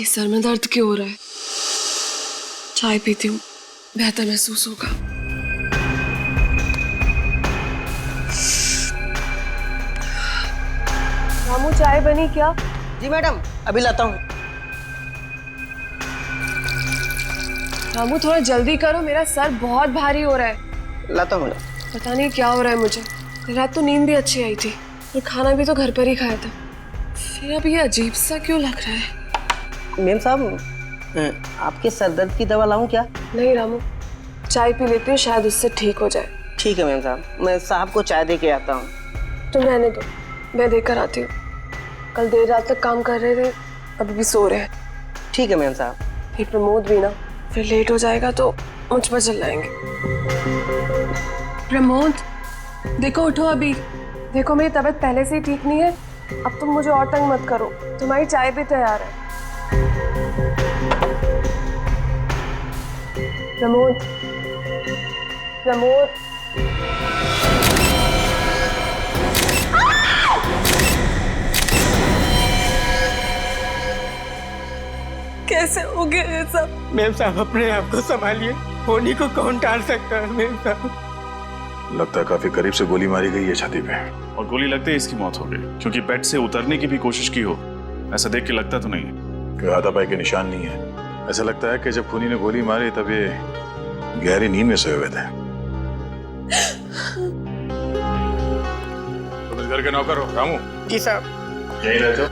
ये सर में दर्द क्यों हो रहा है? चाय पीती हूँ, बेहतर महसूस होगा। रामू, चाय बनी क्या? जी मैडम, अभी लाता हूँ। रामू, थोड़ा जल्दी करो, मेरा सर बहुत भारी हो रहा है। लाता हूँ मैडम। पता नहीं क्या हो रहा है मुझे। कल रात तो नींद भी अच्छी आई थी और खाना भी तो घर पर ही खाया था, फिर अब ये अजीब सा क्यों लग रहा है? मेम साहब, आपके सर दर्द की दवा लाऊं क्या? नहीं रामू, चाय पी लेती हूँ, शायद उससे ठीक हो जाए। ठीक है मेम साहब, मैं साहब को चाय दे के आता हूँ। तुम रहने दो, मैं देकर आती हूँ। कल देर रात तक काम कर रहे थे, अभी भी सो रहे हैं। ठीक है मेम साहब। फिर प्रमोद भी ना, फिर लेट हो जाएगा तो मुझ पर चिल्लाएंगे। प्रमोद, देखो उठो अभी। देखो मेरी तबीयत पहले से ही ठीक नहीं है, अब तुम मुझे और तंग मत करो। तुम्हारी चाय भी तैयार है। प्रमोद, प्रमोद। कैसे हो गया ये सब? मेम साहब, अपने आप को संभालिए, होनी को कौन टाल सकता है मेम साहब। लगता है काफी करीब से गोली मारी गई है छाती पे। और गोली लगते ही इसकी मौत हो गई, क्योंकि बेड से उतरने की भी कोशिश की हो, ऐसा देख के लगता तो नहीं है। कोई हाथापाई के निशान नहीं है। ऐसा लगता है कि जब खूनी ने गोली मारी तब ये गहरी नींद में सोए हुए थे। तुम इस घर के नौकर हो रामू? जी साहब। यहीं रहते हो?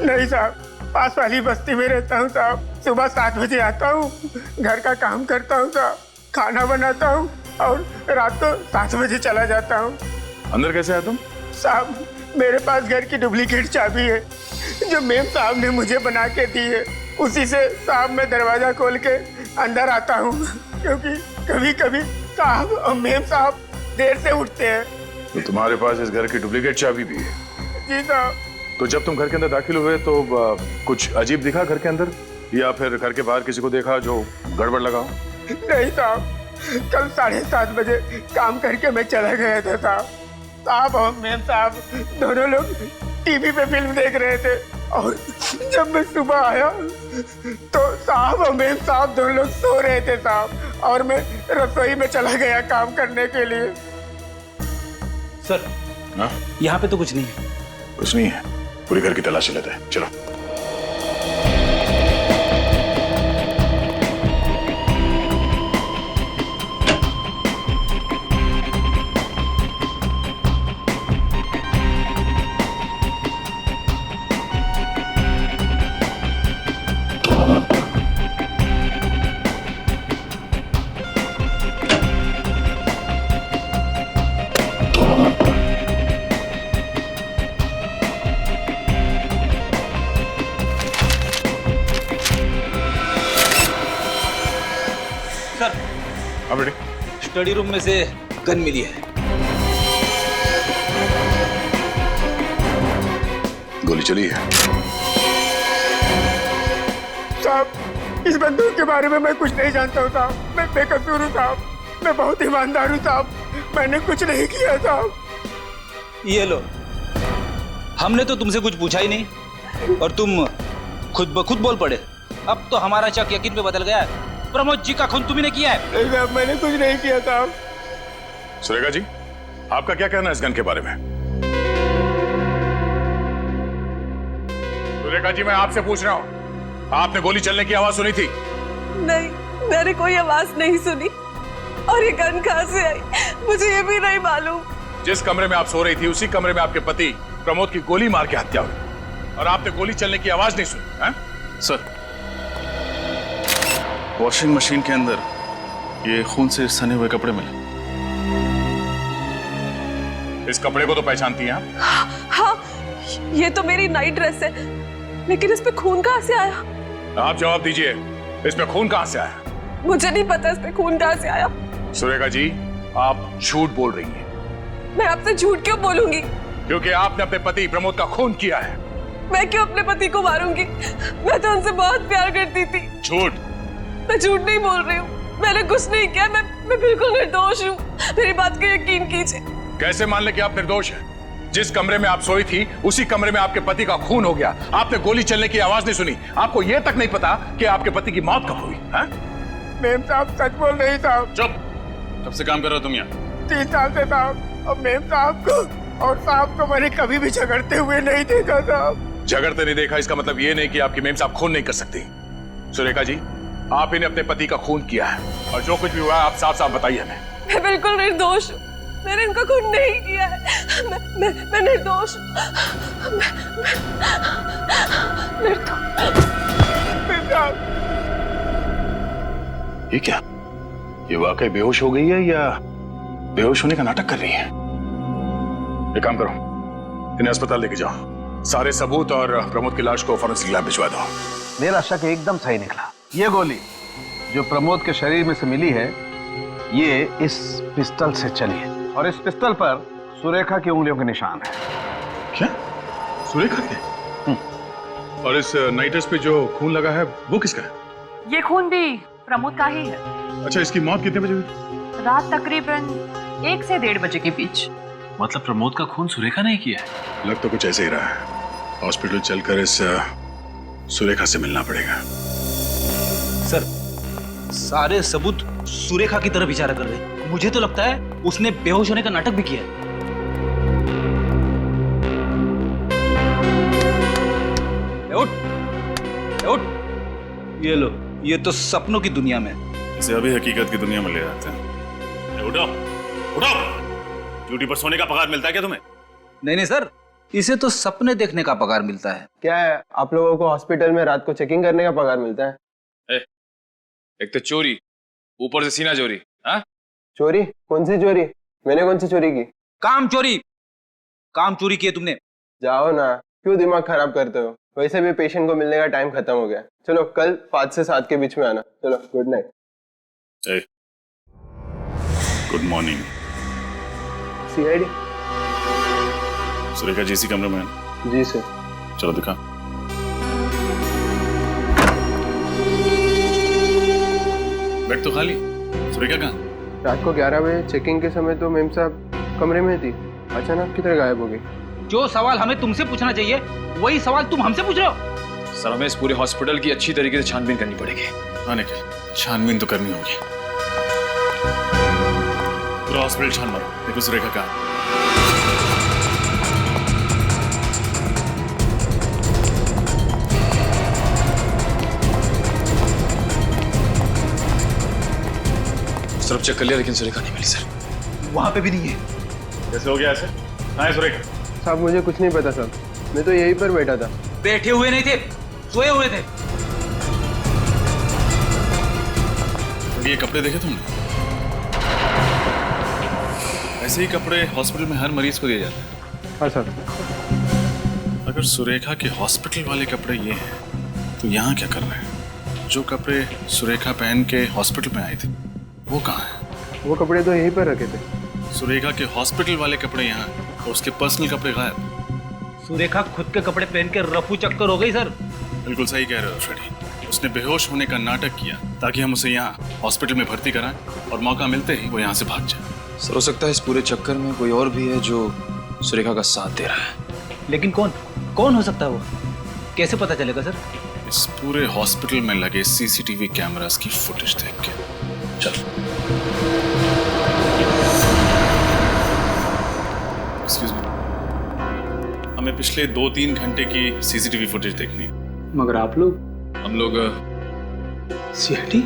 नहीं साहब, पास वाली बस्ती में रहता हूँ साहब। सुबह 7 बजे आता हूँ, घर का काम करता हूँ साहब, खाना बनाता हूँ और रात को 7 बजे चला जाता हूँ। अंदर कैसे आया तुम? साहब, मेरे पास घर की डुप्लीकेट चाबी है जो मेम साहब ने मुझे बना के दी है। उसी से साहब मैं दरवाजा खोल के अंदर आता हूँ, क्योंकि कभी कभी साहब और मेम साहब देर से उठते हैं। तो तुम्हारे पास इस घर की डुप्लीकेट चाबी भी है? जी साहब। तो जब तुम घर के अंदर दाखिल हुए तो कुछ अजीब दिखा घर के अंदर, या फिर घर के बाहर किसी को देखा जो गड़बड़ लगा हो? नहीं साहब, कल 7:30 बजे काम करके मैं चला गया था साहब। साहब और मेम साहब दोनों लोग टीवी पे फिल्म देख रहे थे और जब मैं सुबह आया तो साहब और मेम साहब दोनों लोग सो रहे थे साहब, और मैं रसोई में चला गया काम करने के लिए। सर, हाँ? यहाँ पे तो कुछ नहीं है। कुछ नहीं है? पूरी घर की तलाशी लेते हैं, चलो। हाँ बेटे। स्टडी रूम में से गन मिली है। गोली चली है? साहब, इस बंदूक के बारे में मैं कुछ नहीं जानता हूँ साहब। मैं बेकसूर हूँ साहब, मैं बहुत ईमानदार हूँ साहब, मैंने कुछ नहीं किया साहब। ये लो, हमने तो तुमसे कुछ पूछा ही नहीं और तुम खुद ब खुद बोल पड़े। अब तो हमारा शक यकीन पे बदल गया है। प्रमोद जी का खून तुम्ही ने किया है। नहीं साहब, मैंने कुछ नहीं किया साहब। सुरेखा जी, आपका क्या कहना है इस गन के बारे में? सुरेखा जी, मैं आपसे पूछ रहा हूँ, आपने गोली चलने की आवाज सुनी थी? नहीं, मैंने कोई आवाज नहीं सुनी। और ये गन कहाँ से आई मुझे ये भी नहीं मालूम। जिस कमरे में आप सो रही थी उसी कमरे में आपके पति प्रमोद की गोली मार के हत्या हुई और आपने गोली चलने की आवाज नहीं सुनी है? सर, वॉशिंग मशीन के अंदर ये खून से सने हुए कपड़े मिले। इस कपड़े को तो पहचानती हैं आप? हाँ, ये तो मेरी नाइट ड्रेस है, लेकिन इस पे खून कहाँ से आया? आप जवाब दीजिए, इसमें खून कहां से आया? मुझे नहीं पता इस पे खून कहाँ से आया। सुरेखा जी, आप झूठ बोल रही हैं। मैं आपसे झूठ क्यों बोलूंगी? क्योंकि आपने अपने पति प्रमोद का खून किया है। मैं क्यों अपने पति को मारूंगी? मैं तो उनसे बहुत प्यार करती थी। झूठ। मैं झूठ नहीं बोल रही हूँ, मैंने कुछ नहीं किया। मैं बिल्कुल निर्दोष हूँ, मेरी बात का यकीन कीजिए। कैसे मान ले कि आप निर्दोष हैं? जिस कमरे में आप सोई थी उसी कमरे में आपके पति का खून हो गया। आपने गोली चलने की आवाज नहीं सुनी। आपको यह तक नहीं पता कि आपके पति की मौत कब हुई है? मेम साहब सच बोल रही साहब। चुप। कब से काम कर रहे हो तुम यहाँ? 3 साल से साहब। और मेम साहब को और साहब को मैंने कभी भी झगड़ते हुए नहीं देखा साहब। झगड़ते नहीं देखा इसका मतलब ये नहीं कि आपकी मेम साहब खून नहीं कर सकती। सुरेखा जी, आप इन्हें अपने पति का खून किया है और जो कुछ भी हुआ है आप साफ साफ बताइए हमें। मैं बिल्कुल निर्दोष हूँ। मैंने इनका खून नहीं किया है। मैं निर्दोष हूँ। निर्दोष। मेम साहब ये क्या? ये वाकई बेहोश हो गई है या बेहोश होने का नाटक कर रही है? एक काम करो, इन्हें अस्पताल लेके जाओ। सारे सबूत और प्रमोद की लाश को फॉरेंसिक लैब भिजवा दो। मेरा शक एकदम सही निकला। ये गोली जो प्रमोद के शरीर में से मिली है, ये इस पिस्टल से चली है और इस पिस्टल पर सुरेखा की उंगलियों के निशान है। क्या? सुरेखा के? और इस नाइटर्स पे जो खून लगा है वो किसका है? ये खून भी प्रमोद का ही है। अच्छा, इसकी मौत कितने बजे हुई? रात तकरीबन 1 से 1:30 बजे के बीच। मतलब प्रमोद का खून सुरेखा नहीं किया है? लग तो कुछ ऐसे ही रहा है। हॉस्पिटल चलकर इस सुरेखा से मिलना पड़ेगा। सर, सारे सबूत सुरेखा की तरफ इशारा कर रहे हैं। मुझे तो लगता है उसने बेहोश होने का नाटक भी किया है। उठ। ये लो, ये तो सपनों की दुनिया में। इसे अभी हकीकत की दुनिया में ले जाते हैं। उठो, उठो। ड्यूटी पर सोने का पगार मिलता है क्या तुम्हें? नहीं सर, इसे तो सपने देखने का पगार मिलता है। क्या है, आप लोगों को हॉस्पिटल में रात को चेकिंग करने का पगार मिलता है? एक तो चोरी, ऊपर से सीना चोरी। हाँ? चोरी? कौन सी चोरी? मैंने कौन सी चोरी की? काम चोरी की है तुमने। जाओ ना, क्यों दिमाग खराब करते हो? वैसे भी पेशेंट को मिलने का टाइम खत्म हो गया। चलो कल 5 से 7 के बीच में आना। चलो, good night. Good morning. CID? Surekha ji इसी कमरे में है? जी सर। चलो दिखा। बेड तो खाली। सुरेखा कहाँ? रात को 11 बजे चेकिंग के समय तो मेम साहब कमरे में थी, अचानक किधर गायब हो गई? जो सवाल हमें तुमसे पूछना चाहिए वही सवाल तुम हमसे पूछ रहे हो। सर, हमें इस पूरे हॉस्पिटल की अच्छी तरीके से छानबीन करनी पड़ेगी। निखिल, छानबीन तो करनी होगी। पूरा हॉस्पिटल छान मारो, देखो सुरेखा कहाँ। सब चेक कर लिया लेकिन सुरेखा नहीं मिली सर। वहां पे भी नहीं है। कैसे हो गया ऐसे? कहाँ है सुरेखा? साहब मुझे कुछ नहीं पता साहब, मैं तो यहीं पर बैठा था। बैठे हुए नहीं थे, सोए हुए थे। ये कपड़े देखे तुमने? ऐसे ही कपड़े हॉस्पिटल में हर मरीज को दिए जाते हैं। हाँ सर। अगर सुरेखा के हॉस्पिटल वाले कपड़े ये हैं तो यहाँ क्या कर रहे हैं? जो कपड़े सुरेखा पहन के हॉस्पिटल में आई थी वो कहाँ है? वो कपड़े तो यहीं पर रखे थे। सुरेखा के हॉस्पिटल वाले कपड़े यहाँ और उसके पर्सनल कपड़े गायब। सुरेखा खुद के कपड़े पहन के रफू चक्कर हो गई सर। बिल्कुल सही कह रहे हो फ्रेडी। उसने बेहोश होने का नाटक किया ताकि हम उसे यहाँ हॉस्पिटल में भर्ती कराएं और मौका मिलते ही वो यहाँ से भाग जाए। सर, हो सकता है इस पूरे चक्कर में कोई और भी है जो सुरेखा का साथ दे रहा है। लेकिन कौन हो सकता है वो? कैसे पता चलेगा सर? इस पूरे हॉस्पिटल में लगे सीसीटीवी कैमरास की फुटेज देख के। चल। एक्सक्यूज मी, हमें पिछले 2-3 घंटे की सीसीटीवी फुटेज देखनी है। मगर आप लोग? हम लोग सीआईडी?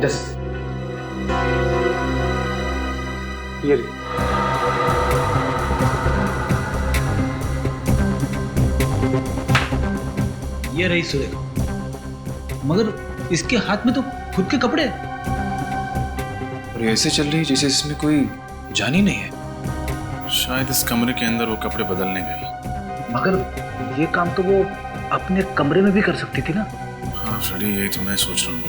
10 ये रही सुरेखा, मगर इसके हाथ में तो खुद के कपड़े हैं। और ये ऐसे चल रही है जैसे इसमें कोई जान ही नहीं है। शायद इस कमरे के अंदर वो कपड़े बदलने गई। मगर ये काम तो वो अपने कमरे में भी कर सकती थी ना। हाँ फ्रेडी, यही तो मैं सोच रहा हूँ।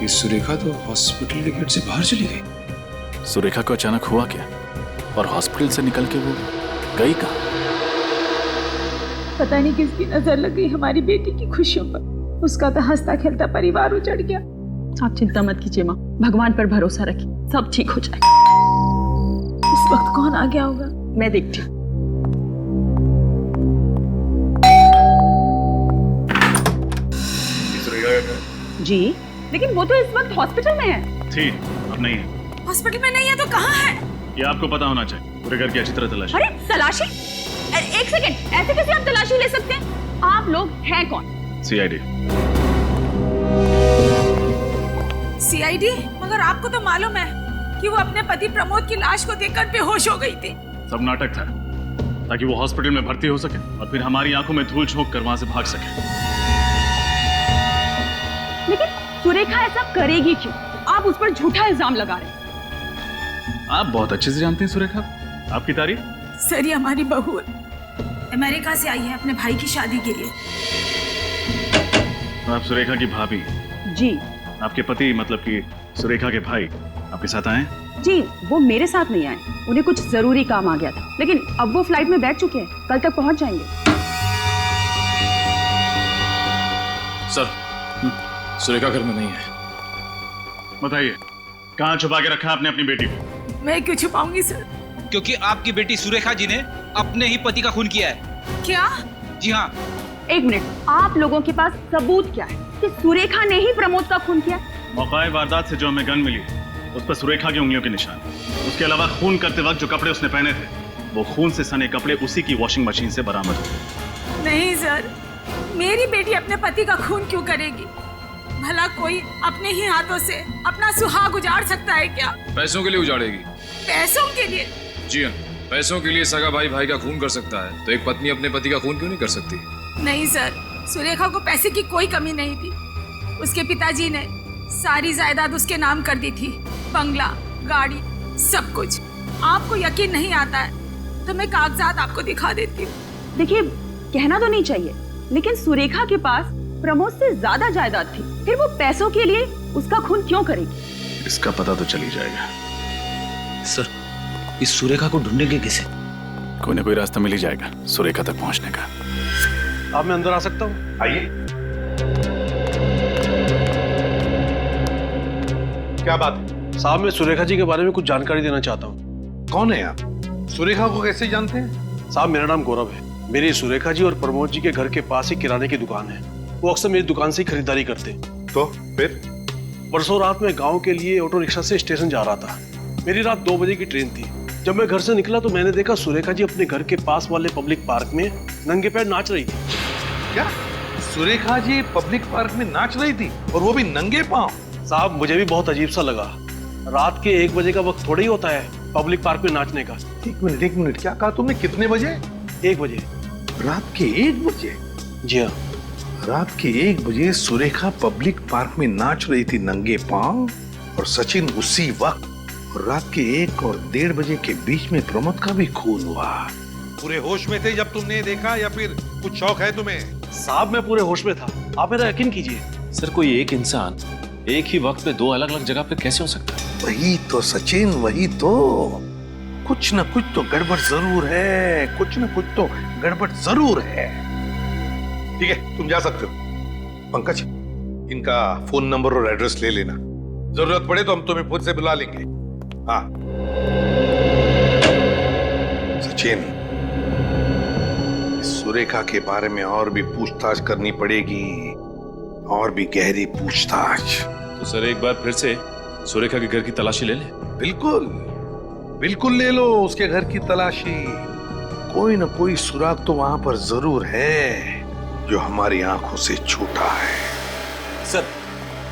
ये सुरेखा तो हॉस्पिटल के गेट से बाहर चली गई। सुरेखा को अचानक हुआ क्या और हॉस्पिटल से निकल के वो गई कहाँ? पता नहीं किसकी नजर लग गई हमारी बेटी की खुशियों पर। उसका तो हंसता खेलता परिवार उजड़ गया। आप चिंता मत कीजिए माँ, भगवान पर भरोसा रखिए, सब ठीक हो जाएगा। इस वक्त कौन आ गया होगा, मैं देखती हूँ। जी, लेकिन वो तो इस वक्त हॉस्पिटल में है। थी, अब नहीं है। हॉस्पिटल में नहीं है तो कहाँ है? ये आपको पता होना चाहिए। पूरे घर की अच्छी तरह तलाशी। अरे तलाशी? एक सेकंड, ऐसे कैसे आप तलाशी ले सकते हैं? आप लोग हैं कौन? सीआईडी। सीआईडी? मगर आपको तो मालूम है कि वो अपने पति प्रमोद की लाश को देखकर बेहोश हो गई थी। सब नाटक था ताकि वो हॉस्पिटल में भर्ती हो सके और फिर हमारी आंखों में धूल झोंक कर वहां से भाग सके। लेकिन सुरेखा ऐसा करेगी क्यों? आप उस पर झूठा इल्जाम लगा रहे हैं। आप बहुत अच्छे से जानते हैं सुरेखा, आपकी तारीफ। सर, ये हमारी बहू है, अमेरिका से आई है अपने भाई की शादी के लिए। आप सुरेखा की भाभी? जी। आपके पति मतलब कि सुरेखा के भाई आपके साथ आए? जी, वो मेरे साथ नहीं आए, उन्हें कुछ जरूरी काम आ गया था, लेकिन अब वो फ्लाइट में बैठ चुके हैं, कल तक पहुंच जाएंगे। सर, सुरेखा घर में नहीं है। बताइए, कहाँ छुपा के रखा आपने अपनी बेटी को? मैं क्यों छुपाऊंगी सर? क्योंकि आपकी बेटी सुरेखा जी ने अपने ही पति का खून किया है। क्या? जी हाँ। एक मिनट, आप लोगों के पास सबूत क्या है कि सुरेखा ने ही प्रमोद का खून किया? मौका वारदात से जो हमें गन मिली उस पर सुरेखा की उंगलियों के निशान। उसके अलावा खून करते वक्त जो कपड़े उसने पहने थे वो खून से सने कपड़े उसी की वॉशिंग मशीन से बरामद हुए। नहीं सर, मेरी बेटी अपने पति का खून क्यों करेगी? भला कोई अपने ही हाथों से अपना सुहाग उजाड़ सकता है क्या? पैसों के लिए उजाड़ेगी। पैसों के लिए? जी हाँ, पैसों के लिए सगा भाई भाई का खून कर सकता है, तो एक पत्नी अपने पति का खून क्यों नहीं कर सकती? नहीं सर, सुरेखा को पैसे की कोई कमी नहीं थी। उसके पिताजी ने सारी जायदाद उसके नाम कर दी थी, बंगला, गाड़ी, सब कुछ। आपको यकीन नहीं आता है तो मैं कागजात आपको दिखा देती हूँ। देखिए, कहना तो नहीं चाहिए, लेकिन सुरेखा के पास प्रमोद से ज्यादा जायदाद थी, फिर वो पैसों के लिए उसका खून क्यों करेगी? इसका पता तो चल ही जाएगा। सर, इस सुरेखा को ढूंढेंगे किसे? कोई ना कोई रास्ता मिल ही जाएगा सुरेखा तक पहुंचने का। अब मैं अंदर आ सकता हूँ? आइए। क्या बात है? साहब, मैं सुरेखा जी के बारे में कुछ जानकारी देना चाहता हूँ। कौन है आप? सुरेखा को कैसे जानते हैं? साहब, मेरा नाम गौरव है। मेरी सुरेखा जी और प्रमोद जी के घर के पास ही किराने की दुकान है। वो अक्सर मेरी दुकान से ही खरीदारी करते। तो फिर? परसों रात में गांव के लिए ऑटो रिक्शा से स्टेशन जा रहा था। मेरी रात 2 बजे की ट्रेन थी। जब मैं घर से निकला तो मैंने देखा सुरेखा जी अपने घर के पास वाले पब्लिक पार्क में नंगे पैर नाच रही थी। क्या सुरेखा जी पब्लिक पार्क में नाच रही थी और वो भी नंगे पांव? साहब, मुझे भी बहुत अजीब सा लगा। रात के 1 बजे का वक्त थोड़ा ही होता है पब्लिक पार्क में नाचने का। एक मिनट, क्या कहा तुमने? कितने बजे? 1 बजे। रात के 1 बजे? जी हाँ। रात के 1 बजे सुरेखा पब्लिक पार्क में नाच रही थी नंगे पांव, और सचिन उसी वक्त। और रात के 1 और 1:30 बजे के बीच में प्रमोद का भी खून हुआ। पूरे होश में थे जब तुमने देखा, या फिर कुछ शौक है तुम्हें? साहब, मैं पूरे होश में था, आप मेरा यकीन कीजिए। सर, कोई एक इंसान एक ही वक्त में 2 अलग-अलग जगह पे कैसे हो सकता है? वही तो सचिन, वही तो। कुछ न कुछ तो गड़बड़ जरूर है, कुछ न कुछ तो गड़बड़ जरूर है। ठीक है, तुम जा सकते हो। पंकज, इनका फोन नंबर और एड्रेस ले लेना, जरूरत पड़े तो हम तुम्हें खुद से बुला लेंगे। हाँ सचिन, इस सुरेखा के बारे में और भी पूछताछ करनी पड़ेगी, और भी गहरी पूछताछ। तो सर, एक बार फिर से सुरेखा के घर की तलाशी ले ले? बिल्कुल बिल्कुल, ले लो उसके घर की तलाशी। कोई ना कोई सुराग तो वहां पर जरूर है जो हमारी आंखों से छूटा है। सर,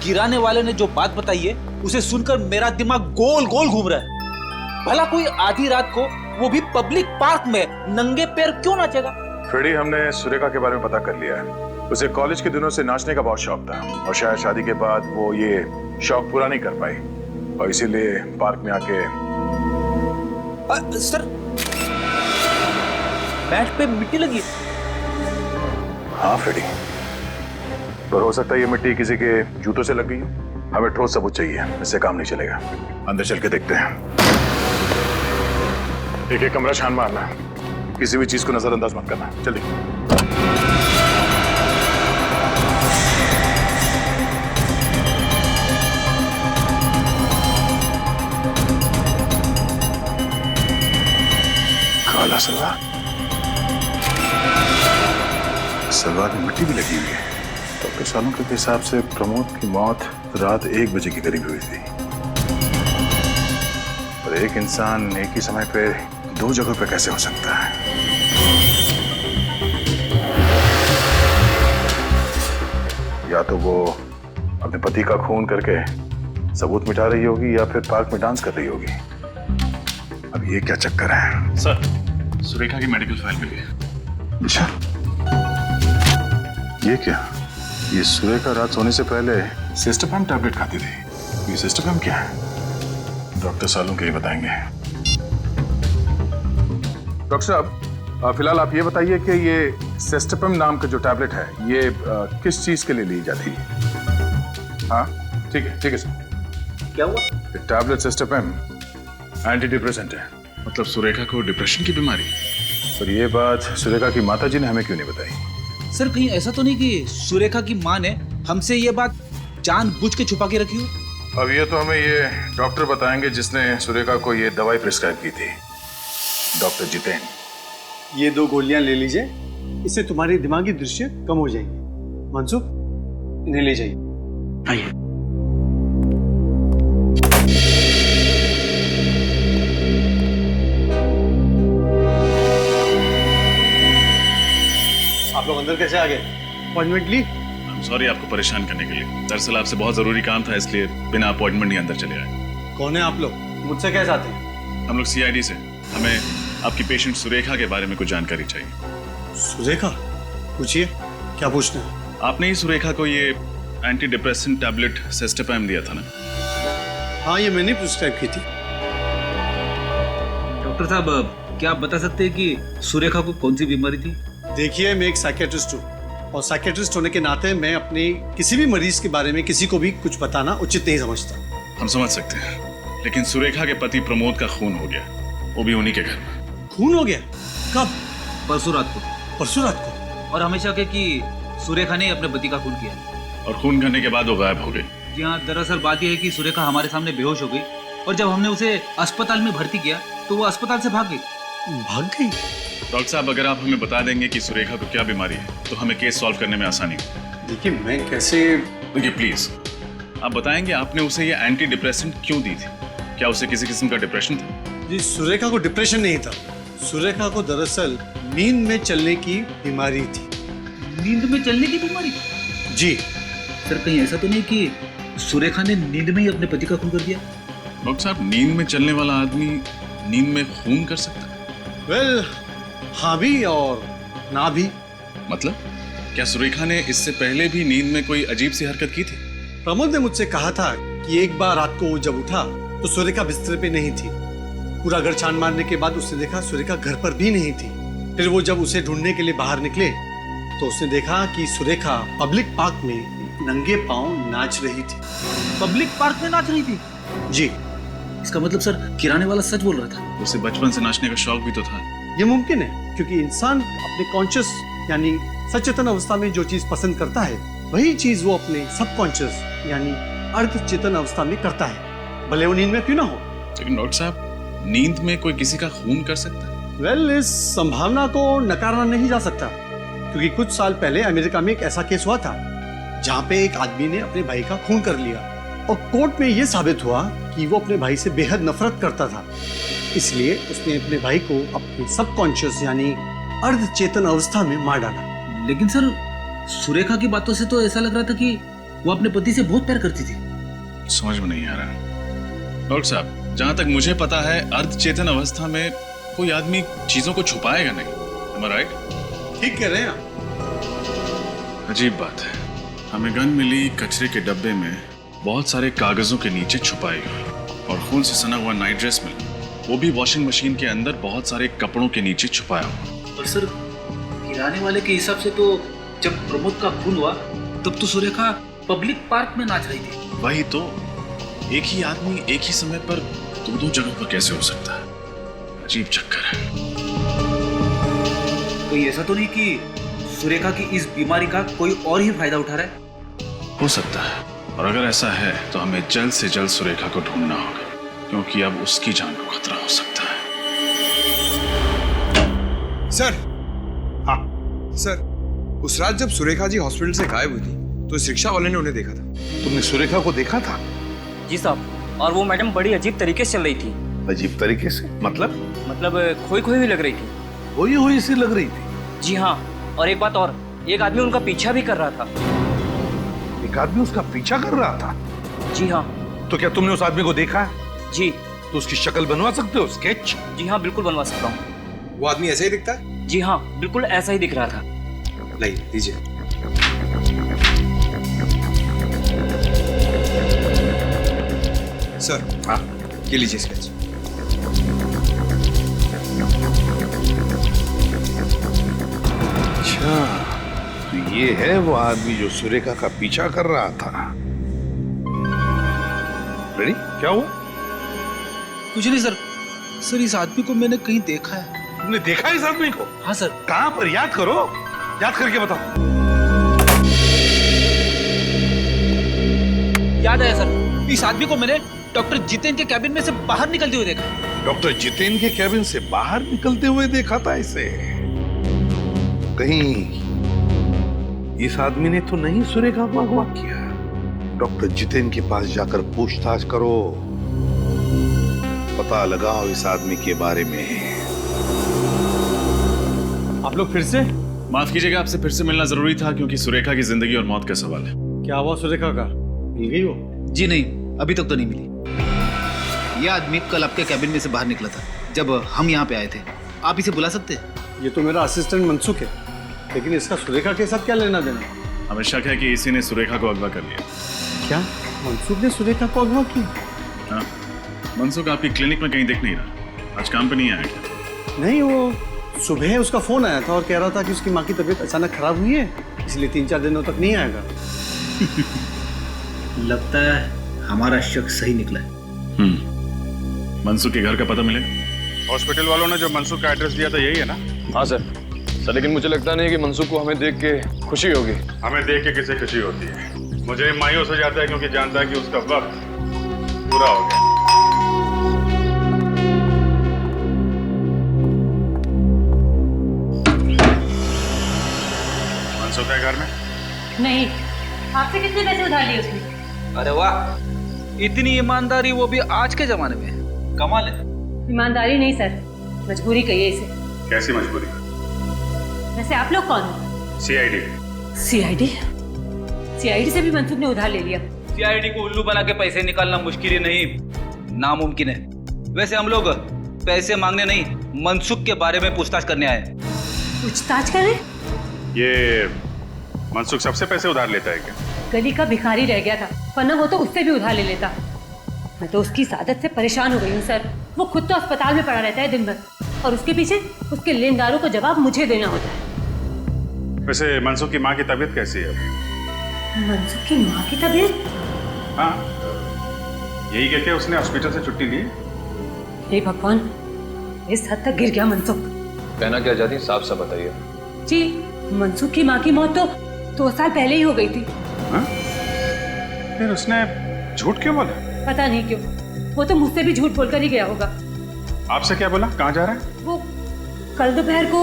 किराने वाले ने जो बात बताई है उसे सुनकर मेरा दिमाग गोल गोल घूम रहा है। भला कोई आधी रात को, वो भी पब्लिक पार्क में, नंगे पैर क्यों नाचेगा? फ्रेडी, हमने सुरेखा के बारे में पता कर लिया है। उसे कॉलेज के दिनों से नाचने का बहुत शौक था, और शायद शादी के बाद वो ये शौक पूरा नहीं कर पाई, और इसीलिए पार्क में आके सर, पैंट पे मिट्टी लगी। हाँ फ्रेडी, पर हो सकता है ये मिट्टी किसी के जूतों से लग गई हो। हमें ठोस सबूत चाहिए, इससे काम नहीं चलेगा। अंदर चल के देखते हैं। एक एक कमरा छान मारना, किसी भी चीज को नजरअंदाज मत करना। जल्दी। काला सलवार, सलवार में मिट्टी भी लगी हुई है। डॉक्टर सालों के हिसाब से प्रमोद की मौत रात 1 बजे के करीब हुई थी। और एक इंसान एक ही समय पे 2 जगहों पे कैसे हो सकता है? या तो वो अपने पति का खून करके सबूत मिटा रही होगी या फिर पार्क में डांस कर रही होगी। अब ये क्या चक्कर है? सर, सुरेखा की मेडिकल फाइल मिली है। अच्छा, ये क्या? ये सुरेखा रात सोने से पहले सिस्टोपैम टैबलेट खाती थी। ये सिस्टोपैम क्या है? डॉक्टर सालों के ही बताएंगे। डॉक्टर साहब, फिलहाल आप ये बताइए कि ये सिस्टोपैम नाम का जो टैबलेट है, ये किस चीज के लिए ली जाती है? हाँ, ठीक है सर। क्या हुआ? ये टैबलेट सिस्टोपैम एंटी डिप्रेसेंट है। मतलब सुरेखा को डिप्रेशन की बीमारी? पर ये बात सुरेखा की माताजी ने हमें क्यों नहीं बताई? सर कहीं ऐसा तो नहीं कि सुरेखा की माँ ने हमसे ये बात जानबूझ के छुपा के रखी हो? अब ये तो हमें ये डॉक्टर बताएंगे जिसने सुरेखा को ये दवाई प्रिस्क्राइब की थी, डॉक्टर जितेन। ये 2 गोलियां ले लीजिए, इससे तुम्हारी दिमागी दृश्य कम हो जाएंगे। मनसुख, इन्हें ले जाइए। आइए। आप लोग अंदर कैसे आ गए? अपॉइंटमेंट ली? सॉरी आपको परेशान करने के लिए। दरअसल आपसे बहुत जरूरी काम था, इसलिए बिना अपॉइंटमेंट ही अंदर चले आए। कौन है आप लोग? मुझसे क्या चाहते हैं? हम लोग CID से। हमें आपकी पेशेंट सुरेखा के बारे में कुछ जानकारी चाहिए। सुरेखा? पूछिए, क्या पूछना है? आपने ही सुरेखा को ये एंटी डिप्रेसेंट टैबलेट सिस्टोपैम दिया था ना? हाँ, ये मैंने प्रिस्क्राइब की थी। डॉक्टर साहब, क्या आप बता सकते हैं कि सुरेखा को कौन सी बीमारी थी? देखिए, मैं एक साइकेट्रिस्ट हूँ और साइकेट्रिस्ट होने के नाते मैं अपने किसी भी मरीज के बारे में किसी को भी कुछ बताना उचित नहीं समझता। हम समझ सकते हैं, लेकिन सुरेखा के पति प्रमोद का खून हो गया, वो भी उन्हीं के घर में। खून हो गया? कब? परसों रात को। परसों रात को? और हमेशा के कि सुरेखा ने अपने पति का खून किया, और खून करने के बाद वो गायब हो गई। जी हाँ, दरअसल बात यह है कि सुरेखा हमारे सामने बेहोश हो गई और जब हमने उसे अस्पताल में भर्ती किया तो वो अस्पताल से भाग गई। भाग गई? डॉक्टर साहब, अगर आप हमें बता देंगे कि सुरेखा को क्या बीमारी है तो हमें केस सॉल्व करने में आसानी हो। देखिए, मैं कैसे? देखिए प्लीज, आप बताएंगे आपने उसे ये एंटी डिप्रेसेंट क्यों दी थी? क्या उसे किसी किस्म का डिप्रेशन था? जी, सुरेखा को डिप्रेशन नहीं था। सुरेखा को दरअसल नींद में चलने की बीमारी थी। नींद में चलने की बीमारी? जी। सर कहीं ऐसा तो नहीं कि सुरेखा ने नींद में ही अपने पति का खून कर दिया? डॉक्टर साहब, नींद में चलने वाला आदमी नींद में खून कर सकता है? वेल, हाँ भी और ना भी। मतलब क्या सुरेखा ने इससे पहले भी नींद में कोई अजीब सी हरकत की थी? प्रमोद ने मुझसे कहा था कि एक बार रात को वो जब उठा तो सुरेखा बिस्तर पे नहीं थी। पूरा घर छान मारने के बाद उसने देखा सुरेखा घर पर भी नहीं थी। फिर वो जब उसे ढूंढने के लिए बाहर निकले तो उसने देखा कि सुरेखा पब्लिक पार्क में नंगे पांव नाच रही थी। पब्लिक पार्क में नाच रही थी? जी। इसका मतलब सर किराने वाला सच बोल रहा था? उसे बचपन से नाचने का शौक भी तो था। ये मुमकिन है, क्योंकि इंसान अपने कॉन्शियस यानी सचेतन अवस्था में जो चीज पसंद करता है वही चीज वो अपने सबकॉन्शियस यानी अर्ध चेतन अवस्था में करता है, भले वो नींद में क्यों ना हो। लेकिन डॉक्टर साहब, नींद में कोई किसी का खून कर सकता है? वेल, इस संभावना को नकारना नहीं जा सकता, क्योंकि कुछ साल पहले अमेरिका में एक ऐसा केस हुआ था जहाँ पे एक आदमी ने अपने भाई का खून कर लिया और कोर्ट में यह साबित हुआ कि वो अपने भाई से बेहद नफरत करता था। इसलिए उसने अपने भाई को अपने सबकॉन्शियस यानी अर्ध चेतन अवस्था में मार डाला। लेकिन सर सुरेखा की बातों से तो ऐसा लग रहा था कि वो अपने पति से बहुत प्यार करती थी। समझ में नहीं आ रहा। डॉक्टर साहब, जहां तक मुझे पता है अर्ध चेतन अवस्था में कोई आदमी चीजों को छुपाएगा नहीं। Am I right? ठीक कह रहे हैं आप। अजीब बात है, हमें गन मिली कचरे के डब्बे में बहुत सारे कागजों के नीचे छुपाई हुई, और खून से सना हुआ नाइट ड्रेस मिला, वो भी वॉशिंग मशीन के अंदर बहुत सारे कपड़ों के नीचे छुपाया हुआ। और सर किराने वाले के हिसाब से तो जब प्रमोद का खून हुआ तब तो सुरेखा पब्लिक पार्क में नाच रही थी। वही तो, एक ही आदमी एक ही समय पर दो जगहों पर कैसे हो सकता है? अजीब चक्कर है। कोई ऐसा तो नहीं कि सुरेखा की इस बीमारी का कोई और ही फायदा उठा रहा है? हो सकता है, और अगर ऐसा है तो हमें जल्द से जल्द सुरेखा को ढूंढना होगा, क्योंकि अब उसकी जान को खतरा हो सकता है। सर, हाँ सर, उस रात जब सुरेखा जी हॉस्पिटल से गायब हुई थी तो इस रिक्शा वाले ने उन्हें देखा था। तुमने सुरेखा को देखा था? जी साहब, और वो मैडम बड़ी अजीब तरीके से चल रही थी। अजीब तरीके से मतलब खोई खोई भी लग रही थी। खोई हुई सी लग रही थी? जी हाँ, और एक बात और, एक आदमी उनका पीछा भी कर रहा था। एक आदमी उसका पीछा कर रहा था? जी हाँ। तो क्या तुमने उस आदमी को देखा है? जी। तो उसकी शक्ल बनवा सकते हो, स्केच? जी हाँ, बिल्कुल बनवा सकता हूँ। वो आदमी ऐसा ही दिखता है? जी हाँ, बिल्कुल ऐसा ही दिख रहा था। लाइए दीजिए। सर, हाँ, ये लीजिए स्केच। अच्छा, तो ये है वो आदमी जो सुरेखा का पीछा कर रहा था। रेडी? क्या हुआ? कुछ नहीं सर। सर, इस आदमी को मैंने कहीं देखा है। तुमने देखा इस आदमी को? हाँ सर। कहाँ पर? याद करो, याद करके बताओ। याद आया सर, इस आदमी को मैंने डॉक्टर जितेन के कैबिन में से बाहर निकलते हुए देखा। डॉक्टर जितेन के कैबिन से बाहर निकलते हुए देखा था इसे? कहीं इस आदमी ने तो नहीं सुरेखा को अगवा किया? डॉक्टर जितेन के पास जाकर पूछताछ करो, पता लगाओ इस आदमी के बारे में। आप लोग फिर से? माफ कीजिएगा, आपसे फिर से मिलना जरूरी था, क्योंकि सुरेखा की जिंदगी और मौत का सवाल है। क्या हुआ सुरेखा का? मिल गई वो? जी नहीं, अभी तक तो नहीं मिली। यह आदमी कल आपके कैबिन में से बाहर निकला था जब हम यहाँ पे आए थे। आप इसे बुला सकते हैं? ये तो मेरा असिस्टेंट मनसुख है, लेकिन इसका सुरेखा के साथ क्या लेना देना? हमें शक है कि इसी ने सुरेखा को अगवा कर लिया। क्या मनसुख ने सुरेखा को अगवा की? हाँ, मनसुख आपकी क्लिनिक में कहीं दिख नहीं रहा। आज काम पे नहीं आया क्या? नहीं, वो सुबह उसका फोन आया था और कह रहा था कि उसकी माँ की तबीयत अचानक खराब हुई है, इसलिए 3-4 दिनों तक नहीं आएगा। लगता है हमारा शक सही निकला है। मनसुख के घर का पता मिलेगा? हॉस्पिटल वालों ने जो मनसुख का एड्रेस दिया था यही है ना? हाँ सर, लेकिन मुझे लगता नहीं कि मनसुख को हमें देख के खुशी होगी। हमें देख के किसे खुशी होती है? मुझे मायूस हो जाता है, क्योंकि जानता है कि उसका वक्त पूरा हो गया। मनसुख है घर में? नहीं। आपसे कितने पैसे उधार लिए उसने? अरे वाह, इतनी ईमानदारी, वो भी आज के जमाने में। कमाल है। ईमानदारी नहीं सर, मजबूरी कहिए इसे। कैसी मजबूरी? वैसे आप लोग कौन हो? सीआईडी। सीआईडी? सीआईडी से भी मनसुख ने उधार ले लिया। सीआईडी को उल्लू बना के पैसे निकालना मुश्किल ही नहीं, नामुमकिन है। वैसे हम लोग पैसे मांगने नहीं, मनसुख के बारे में पूछताछ करने आए। पूछताछ करें? ये मनसुख सबसे पैसे उधार लेता है क्या? गली का भिखारी रह गया था, वरना वो तो उससे भी उधार ले लेता। मैं तो उसकी इस आदत से परेशान हो गई हूँ सर। वो खुद तो अस्पताल में पड़ा रहता है दिन भर, और उसके पीछे उसके लेनदारों को जवाब मुझे देना होता है। वैसे मनसुख की माँ की तबीयत कैसी है? मनसुख की माँ की तबीयत? हाँ, यही कहते उसने हॉस्पिटल से छुट्टी ली। हे भगवान, इस हद तक गिर गया मनसुख। कहना क्या चाहती, साफ साफ बताइए। जी, मनसुख की माँ की मौत तो 2 साल पहले ही हो गई थी। हाँ? फिर उसने झूठ क्यों बोला? पता नहीं क्यों, वो तो मुझसे भी झूठ बोलकर ही गया होगा। आपसे क्या बोला? कहाँ जा रहा है? वो कल दोपहर को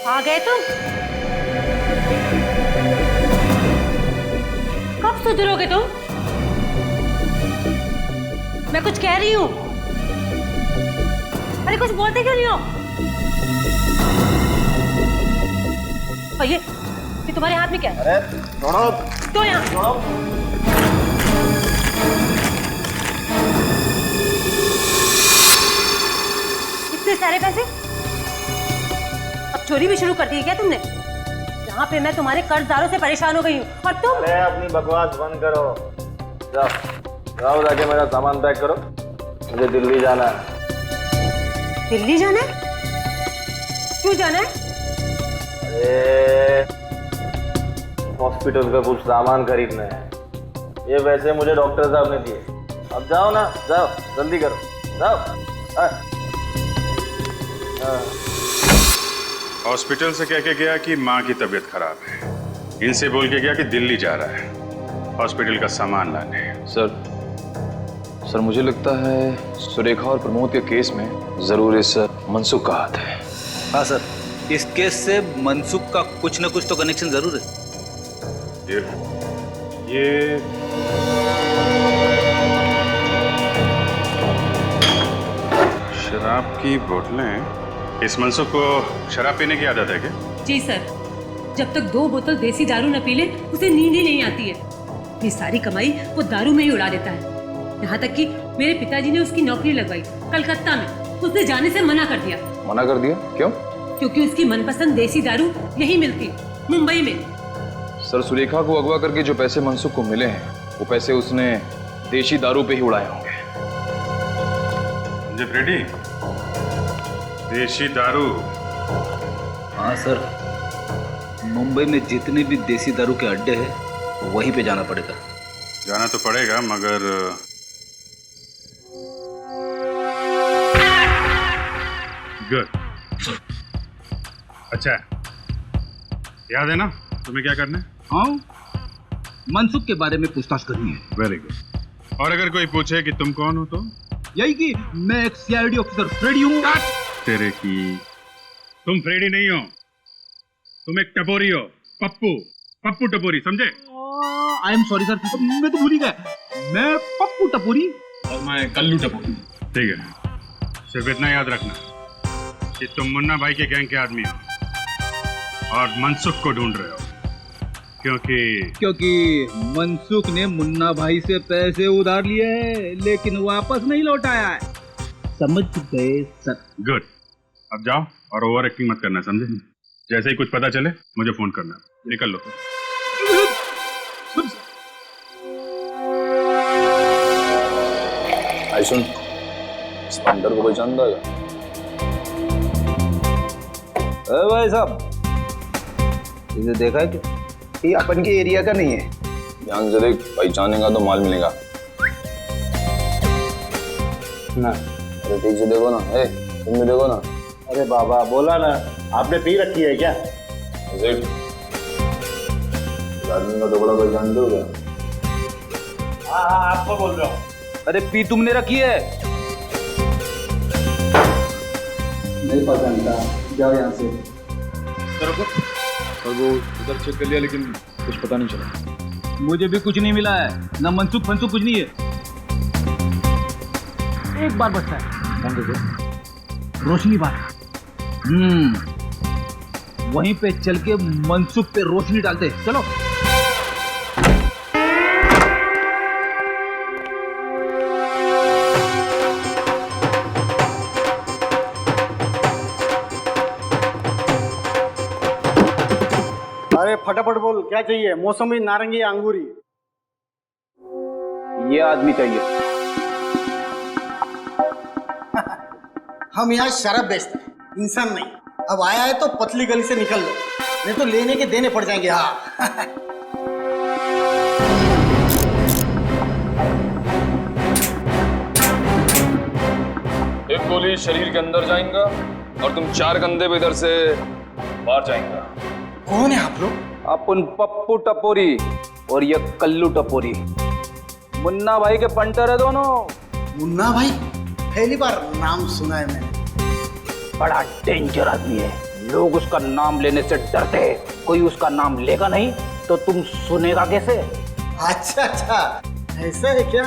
आ गए तुम? कब सुधरोगे तुम? मैं कुछ कह रही हूँ। अरे कुछ बोलते क्यों नहीं हो? और ये तुम्हारे हाथ में क्या है? अरे छोड़ो। तो यहाँ इतने सारे पैसे? अब चोरी भी शुरू कर दी है क्या तुमने? यहाँ पे मैं तुम्हारे कर्जदारों से परेशान हो गई हूँ, और तुम? अरे अपनी बकवास बंद करो। जाओ। जाओ जाके मेरा सामान पैक करो, मुझे दिल्ली जाना है। दिल्ली जाना है? क्यों जाना है? अरे हॉस्पिटल का कुछ सामान खरीदना है, ये वैसे मुझे डॉक्टर साहब ने दिए। अब जाओ ना, जाओ जल्दी करो, जाओ। हॉस्पिटल से कह के गया कि माँ की तबीयत खराब है, इनसे बोल के गया कि दिल्ली जा रहा है हॉस्पिटल का सामान लाने। सर मुझे लगता है सुरेखा और प्रमोद के केस में जरूर इस मनसुख का हाथ है। हाँ सर, इस केस से मनसुख का कुछ न कुछ तो कनेक्शन जरूर है। ये शराब की बोतलें, इस मनसुख को शराब पीने की आदत है क्या? जी सर, जब तक 2 बोतल देसी दारू न पी ले उसे नींद ही नहीं आती है। ये सारी कमाई वो दारू में ही उड़ा देता है। यहाँ तक कि मेरे पिताजी ने उसकी नौकरी लगवाई कलकत्ता में, उसने जाने से मना कर दिया। मना कर दिया? क्यों? क्योंकि उसकी मनपसंद देसी दारू यही मिलती मुंबई में। सर सुरेखा को अगवा करके जो पैसे मनसुख को मिले हैं वो पैसे उसने देशी दारू पे ही उड़ाए होंगे। समझे फ्रेडी? देशी दारू। हाँ सर, मुंबई में जितने भी देसी दारू के अड्डे हैं वहीं पे जाना पड़ेगा। जाना तो पड़ेगा, मगर गुड। अच्छा, याद है ना तुम्हें क्या करना है? हाँ, मनसुख के बारे में पूछताछ करनी है। Very good. और अगर कोई पूछे कि तुम कौन हो तो यही कि मैं एक सीआईडी ऑफिसर फ्रेडी हूँ। तेरे की तुम फ्रेडी नहीं हो, तुम एक टपोरी हो, पप्पू टपोरी, समझे? आई एम सॉरी सर, मैं तो भूल ही गया, मैं पप्पू टपोरी और मैं कल्लू टपोरी। ठीक है, सिर्फ इतना याद रखना कि तुम मुन्ना भाई के गैंग के आदमी हो और मनसुख को ढूंढ रहे हो, क्योंकि मनसुख ने मुन्ना भाई से पैसे उधार लिए हैं लेकिन वापस नहीं लौटाया है। समझ गए सर? गुड। अब जाओ और ओवर एक्टिंग मत करना, समझे? जैसे ही कुछ पता चले मुझे फोन करना। निकल लो। आई सुन, इस बंदर को कोई जानता है? भाई साहब, इसे देखा है क्या? ये अपन के एरिया का नहीं है। ध्यान से देख, पहचानेगा तो माल मिलेगा ना। अरे ठीक से देखो ना, तुम भी देखो ना। अरे बाबा, बोला ना, आपने पी रखी है क्या? आदमी का टुकड़ा पहचानते हो क्या? हाँ, आपको बोल रहा हूँ। अरे पी तुमने रखी है? नहीं पहचानता, जाओ यहाँ से। और वो उधर चेक कर लिया लेकिन कुछ पता नहीं चला। मुझे भी कुछ नहीं मिला है, ना मनसुख फंसुख कुछ नहीं है। एक बार बचता है, रोशनी बात। वहीं पे चल के मनसुख पे रोशनी डालते। चलो। अरे फटाफट बोल, क्या चाहिए? मौसमी, नारंगी, अंगूरी? ये आदमी चाहिए। हम यहाँ शराब बेचते हैं, इंसान नहीं। अब आया है तो पतली गली से निकल लो, नहीं तो लेने के देने पड़ जाएंगे। हाँ। एक गोली शरीर के अंदर जाएगा और तुम 4 कंधे पे इधर से बाहर जाएंगा। कौन है आप लोग? अपन पप्पू टपोरी और ये कल्लू टपोरी, मुन्ना भाई के पंटर है दोनों। मुन्ना भाई? पहली बार नाम सुना है मैंने। बड़ा डेंजर आदमी है, लोग उसका नाम लेने से डरते हैं। कोई उसका नाम लेगा नहीं तो तुम सुनेगा कैसे? अच्छा, ऐसा है क्या?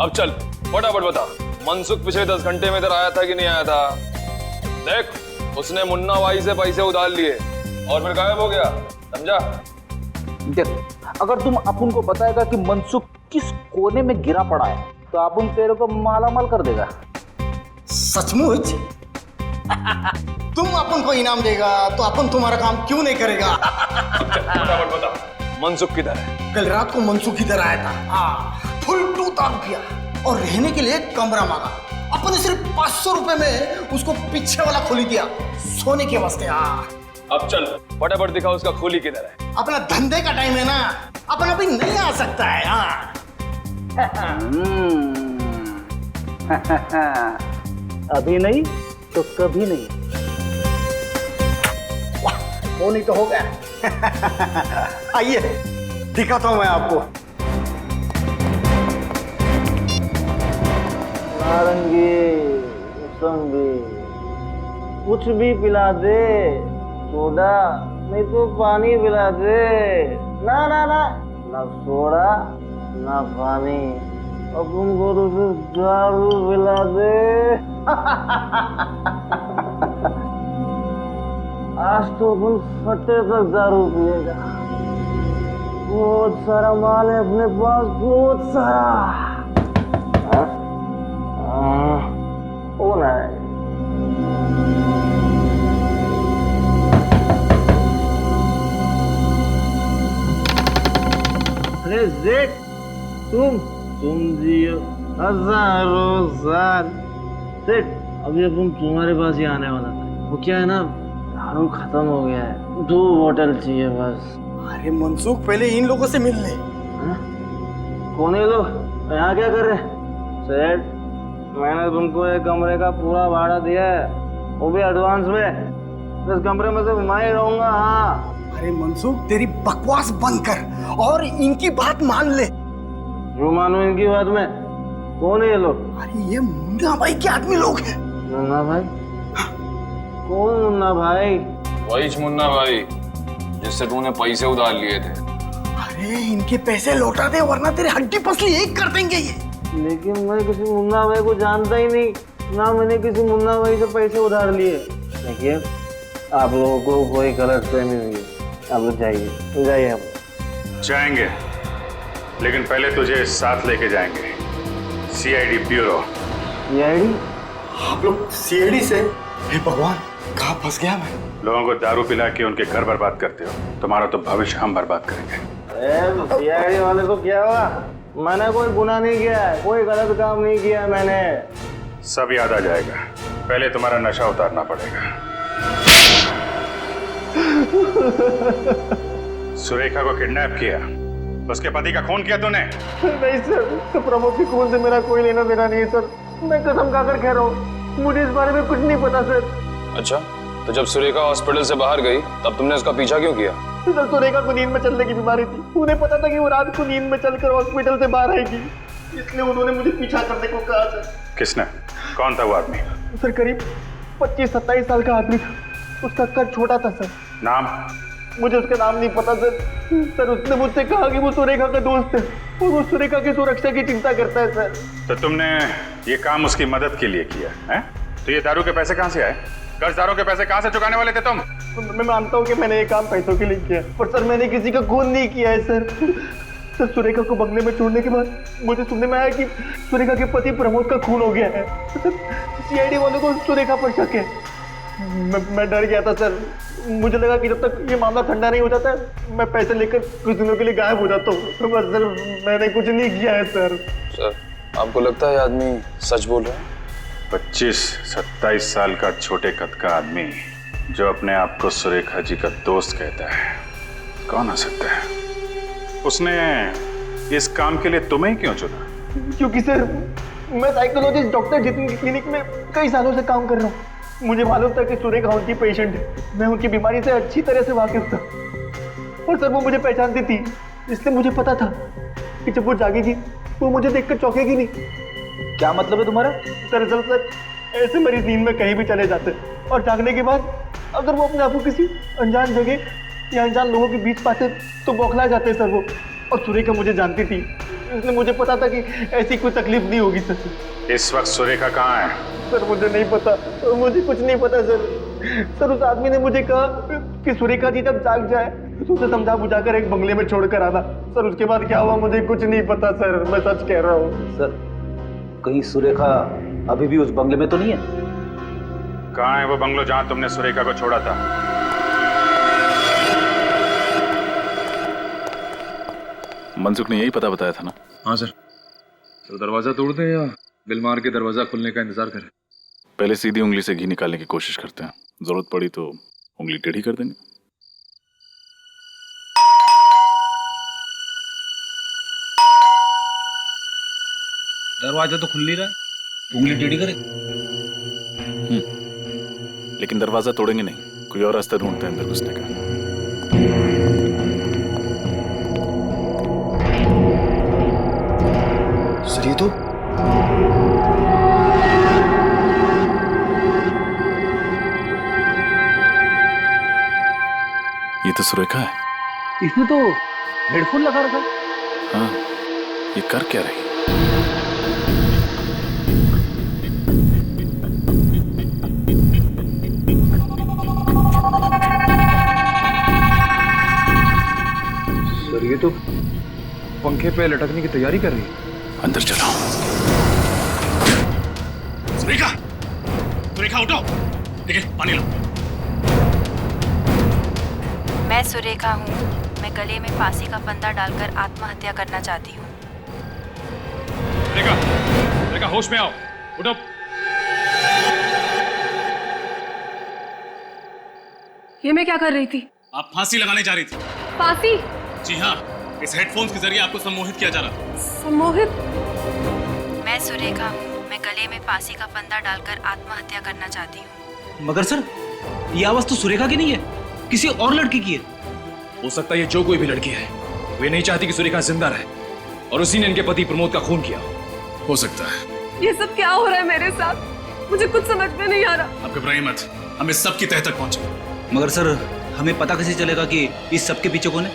अब चल फटाफट बता, मनसुख पिछले 10 घंटे में इधर आया था कि नहीं आया था? देख, उसने मुन्ना भाई से पैसे उधार लिए और फिर गायब हो गया, समझा? देख, अगर तुम अपन को बताएगा कि मनसुख किस कोने में गिरा पड़ा है तो अपन तेरे को मालामाल कर देगा। सचमुच? तुम अपन को इनाम देगा तो अपन तुम्हारा काम क्यों नहीं करेगा? फटाफट बता, मनसुख किधर है? कल रात को मनसुख इधर आया था। हाँ, फुल टू दारू किया और रहने के लिए कमरा मांगा। अपन ने सिर्फ 500 रुपए में उसको पीछे वाला खोली दिया सोने के वास्ते यार। अब चल फटाफट दिखा उसका खोली किधर है। अपना धंधे का टाइम है ना, अपन अभी नहीं आ सकता है यार। अभी नहीं तो कभी नहीं। वाह, वो नहीं तो हो गया। आइए दिखाता हूं मैं आपको। नारंगी, मौसम्बी, कुछ भी पिला दे, सोडा नहीं तो पानी पिला दे। ना ना ना, ना सोडा ना पानी, अपन को तो सिर्फ दारू पिला दे। आज तो अपन फटे तक दारू पिएगा। बहुत सारा माल है अपने पास, बहुत सारा। ओ नहीं, अरे जेठ, तुम जियो हजारों साल। सेठ, अभी अपन तुम्हारे पास ही आने वाला था। वो क्या है ना, दारू खत्म हो गया है, 2 बोतल चाहिए बस। अरे मनसुख, पहले इन लोगों से मिल ले। कौन है लोग, यहाँ क्या कर रहे? सेठ, मैंने तुमको एक कमरे का पूरा भाड़ा दिया है, वो भी एडवांस में। इस कमरे में से मैं ही रहूंगा। हाँ। अरे मनसुख, तेरी बकवास बंद कर और इनकी बात मान ले। जो मानो इनकी बात में? कौन है ये लोग? अरे ये मुन्ना भाई के आदमी लोग हैं। मुन्ना भाई? कौन मुन्ना भाई? वही मुन्ना भाई जिससे तूने पैसे उधार लिए थे। अरे इनके पैसे लौटा दे वरना तेरी हड्डी पसली एक कर देंगे ये। लेकिन मैं किसी मुन्ना भाई को जानता ही नहीं, ना मैंने किसी मुन्ना भाई से पैसे उधार लिए। देखिए, आप लोगों को कोई गलत फहमी हुई है, आप लोग जाइए, जाइए। आप जाएंगे, लेकिन पहले तुझे साथ लेके जाएंगे सीआईडी ब्यूरो। सीआईडी? आप लोग सीआईडी से? हे भगवान, कहाँ फंस गया मैं? लोगों को दारू पिला के उनके घर बर्बाद करते हो, तुम्हारा तो भविष्य हम बर्बाद करेंगे। सीआईडी वाले को क्या हुआ? मैंने कोई गुनाह नहीं किया है, कोई गलत काम नहीं किया है मैंने। सब याद आ जाएगा, पहले तुम्हारा नशा उतारना पड़ेगा। सुरेखा को किडनैप किया, उसके पति का खून किया तूने? नहीं सर, तो प्रमोद के खून से मेरा कोई लेना देना नहीं है सर। मैं कसम खाकर कह रहा हूँ, मुझे इस बारे में कुछ नहीं पता सर। अच्छा, तो जब सुरेखा हॉस्पिटल से बाहर गई तब तुमने उसका पीछा क्यों किया? सर, सुरेखा को नींद में चलने की बीमारी थी। उन्हें पता था कि वो रात को नींद में चलकर हॉस्पिटल से बाहर आएगी, इसलिए उन्होंने मुझे पीछा करने को कहा सर। किसने? कौन था वो आदमी? सर, करीब 25-27 साल का आदमी था। उसका कद छोटा था सर। नाम? मुझे उसका नाम नहीं पता सर। सर, उसने मुझसे कहा कि वो सुरेखा का दोस्त है और वो सुरेखा की सुरक्षा की चिंता करता है सर। तो तुमने ये काम उसकी मदद के लिए किया है? तो ये दारू के पैसे कहाँ से आए? कर्जदारों के पैसे कहाँ से चुकाने वाले थे तुम? मैं मानता हूँ कि मैंने ये काम पैसों के लिए किया, पर सर मैंने किसी का खून नहीं किया है सर। सर, सुरेखा को बंगले में छोड़ने के बाद मुझे सुनने में आया कि सुरेखा के पति प्रमोद का खून हो गया है। सर, सीआईडी वालों को सुरेखा पर शक है। मैं डर गया था सर। मुझे लगा कि जब तक ये मामला ठंडा नहीं हो जाता मैं पैसे लेकर कुछ दिनों के लिए गायब हो जाता हूँ। बस सर, मैंने कुछ नहीं किया है सर। सर, आपको लगता है आदमी सच बोल रहा है? 25-27 साल का छोटे कद का आदमी जो अपने आप को सुरेखा जी का दोस्त कहता है, कौन आ सकता है? उसने इस काम के लिए तुम्हें क्यों चुना? क्योंकि सर, मैं साइकोलॉजिस्ट डॉक्टर जितेन की क्लिनिक में कई सालों से काम कर रहा हूँ। मुझे मालूम था कि सुरेखा उनकी पेशेंट है। मैं उनकी बीमारी से अच्छी तरह से वाकिफ था और सर वो मुझे पहचानती थी, इसलिए मुझे पता था कि जब वो जागेगी वो मुझे देखकर चौंकेगी नहीं। क्या मतलब है तुम्हारा? दरअसल सर, ऐसे मरीज नींद में कहीं भी चले जाते और जागने के बाद अगर वो अपने आप को किसी अनजान जगह या अनजान लोगों के बीच पाते तो बौखला जाते सर वो। और सुरेखा मुझे जानती थी, इसलिए मुझे पता था कि ऐसी कोई तकलीफ नहीं होगी सर। इस वक्त सुरेखा कहाँ है? सर, मुझे नहीं पता, मुझे कुछ नहीं पता सर। सर, उस आदमी ने मुझे कहा कि सुरेखा जी जब जाग जाए तो उसे समझा बुझाकर एक बंगले में छोड़कर आना। सर, उसके बाद क्या हुआ मुझे कुछ नहीं पता सर, मैं सच कह रहा हूँ। सर, कहीं सुरेखा अभी भी उस बंगले में तो नहीं है? कहाँ है वो बंगलो जहाँ तुमने सुरेखा को छोड़ा था? मनसुख ने यही पता बताया था ना? हाँ सर। तो दरवाजा तोड़ दें या बिल मार के दरवाजा खुलने का इंतजार करें? पहले सीधी उंगली से घी निकालने की कोशिश करते हैं, जरूरत पड़ी तो उंगली टेढ़ी कर देंगे। दरवाजा तो खुल नहीं रहा है, उंगली टेढ़ी करे। लेकिन दरवाजा तोड़ेंगे नहीं, कोई और रास्ता ढूंढते हैं अंदर घुसने का। सर ये तो सुरेखा है। इसने तो हेडफोन लगा रखा। हाँ, ये कर क्या रही? सर ये तो पंखे पे लटकने की तैयारी कर रही है। अंदर चलो। सुरेखा, सुरेखा उठो। ठीक है, पानी लो। मैं सुरेखा हूँ। मैं गले में फांसी का फंदा डालकर आत्महत्या करना चाहती हूँ। सुरेखा, सुरेखा होश में आओ, उठो। ये मैं क्या कर रही थी? आप फांसी लगाने जा रही थी। फांसी? जी हाँ, इस हेडफोन्स के जरिए आपको सम्मोहित किया जा रहा था। सम्मोहित? मैं सुरेखा हूँ। मैं गले में फांसी का फंदा डालकर आत्महत्या करना चाहती हूँ। मगर सर, ये आवाज तो सुरेखा की नहीं है, किसी और लड़की की है। हो सकता है ये जो कोई भी लड़की है, वे नहीं चाहती कि सुरेखा जिंदा रहे और उसी ने इनके पति प्रमोद का खून किया। हो सकता है। ये सब क्या हो रहा है मेरे साथ? मुझे कुछ समझ में नहीं आ रहा। आप घबराइए मत, हम इस सब की तह तक पहुंचे। मगर सर, हमें पता कैसे चलेगा कि इस सब के पीछे कौन है?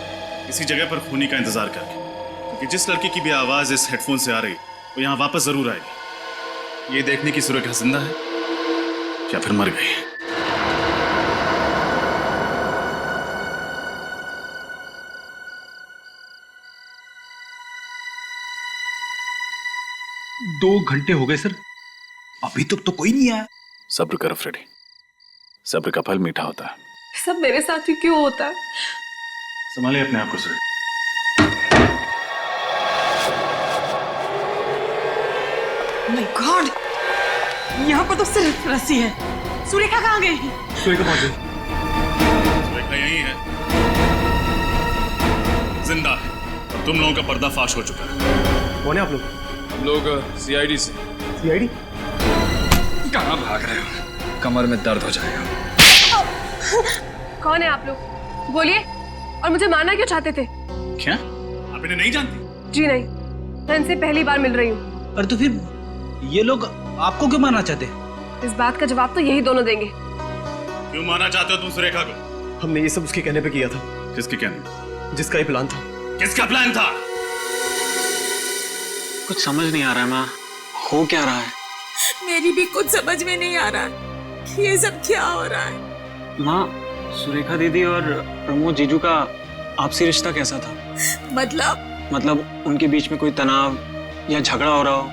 इसी जगह पर खूनी का इंतजार करके, क्योंकि जिस लड़की की भी आवाज इस हेडफोन से आ रही वो यहाँ वापस जरूर आएगी। ये देखने की सुरेखा जिंदा है या फिर मर गई। 2 घंटे हो गए सर, अभी तक तो कोई नहीं आया। सब्र करो फ्रेडी, सब्र का फल मीठा होता है। सब मेरे साथ ही क्यों होता है? संभालिए अपने आप को सर। माय गॉड, यहाँ पर तो सिर्फ रस्सी है। सुरेखा कहाँ गई? सुरेखा पहुंच गई। सुरेखा यही है, जिंदा है और तुम लोगों का पर्दाफाश हो चुका है। कौन है आप लोग? हम लोग सीआईडी से। सीआईडी? कहाँ भाग रहे हो? कमर में दर्द हो जाएगा। कौन है आप लोग? बोलिए। और मुझे मारना क्यों चाहते थे? क्या आप इन्हें नहीं जानती? जी नहीं, मैं इनसे पहली बार मिल रही हूँ। और तो फिर ये लोग आपको क्यों मारना चाहते? इस बात का जवाब तो यही दोनों देंगे। क्यों मारना चाहते हो तुम सुरेखा को? हमने ये सब उसके कहने पे किया था। किसके कहने? जिसका ये प्लान था। किसका प्लान था? कुछ समझ नहीं आ रहा है माँ, हो क्या रहा है? मेरी भी कुछ समझ में नहीं आ रहा है, ये सब क्या हो रहा है। माँ, सुरेखा दीदी और प्रमोद जीजू का आपसी रिश्ता कैसा था? मतलब उनके बीच में कोई तनाव या झगड़ा हो रहा हो,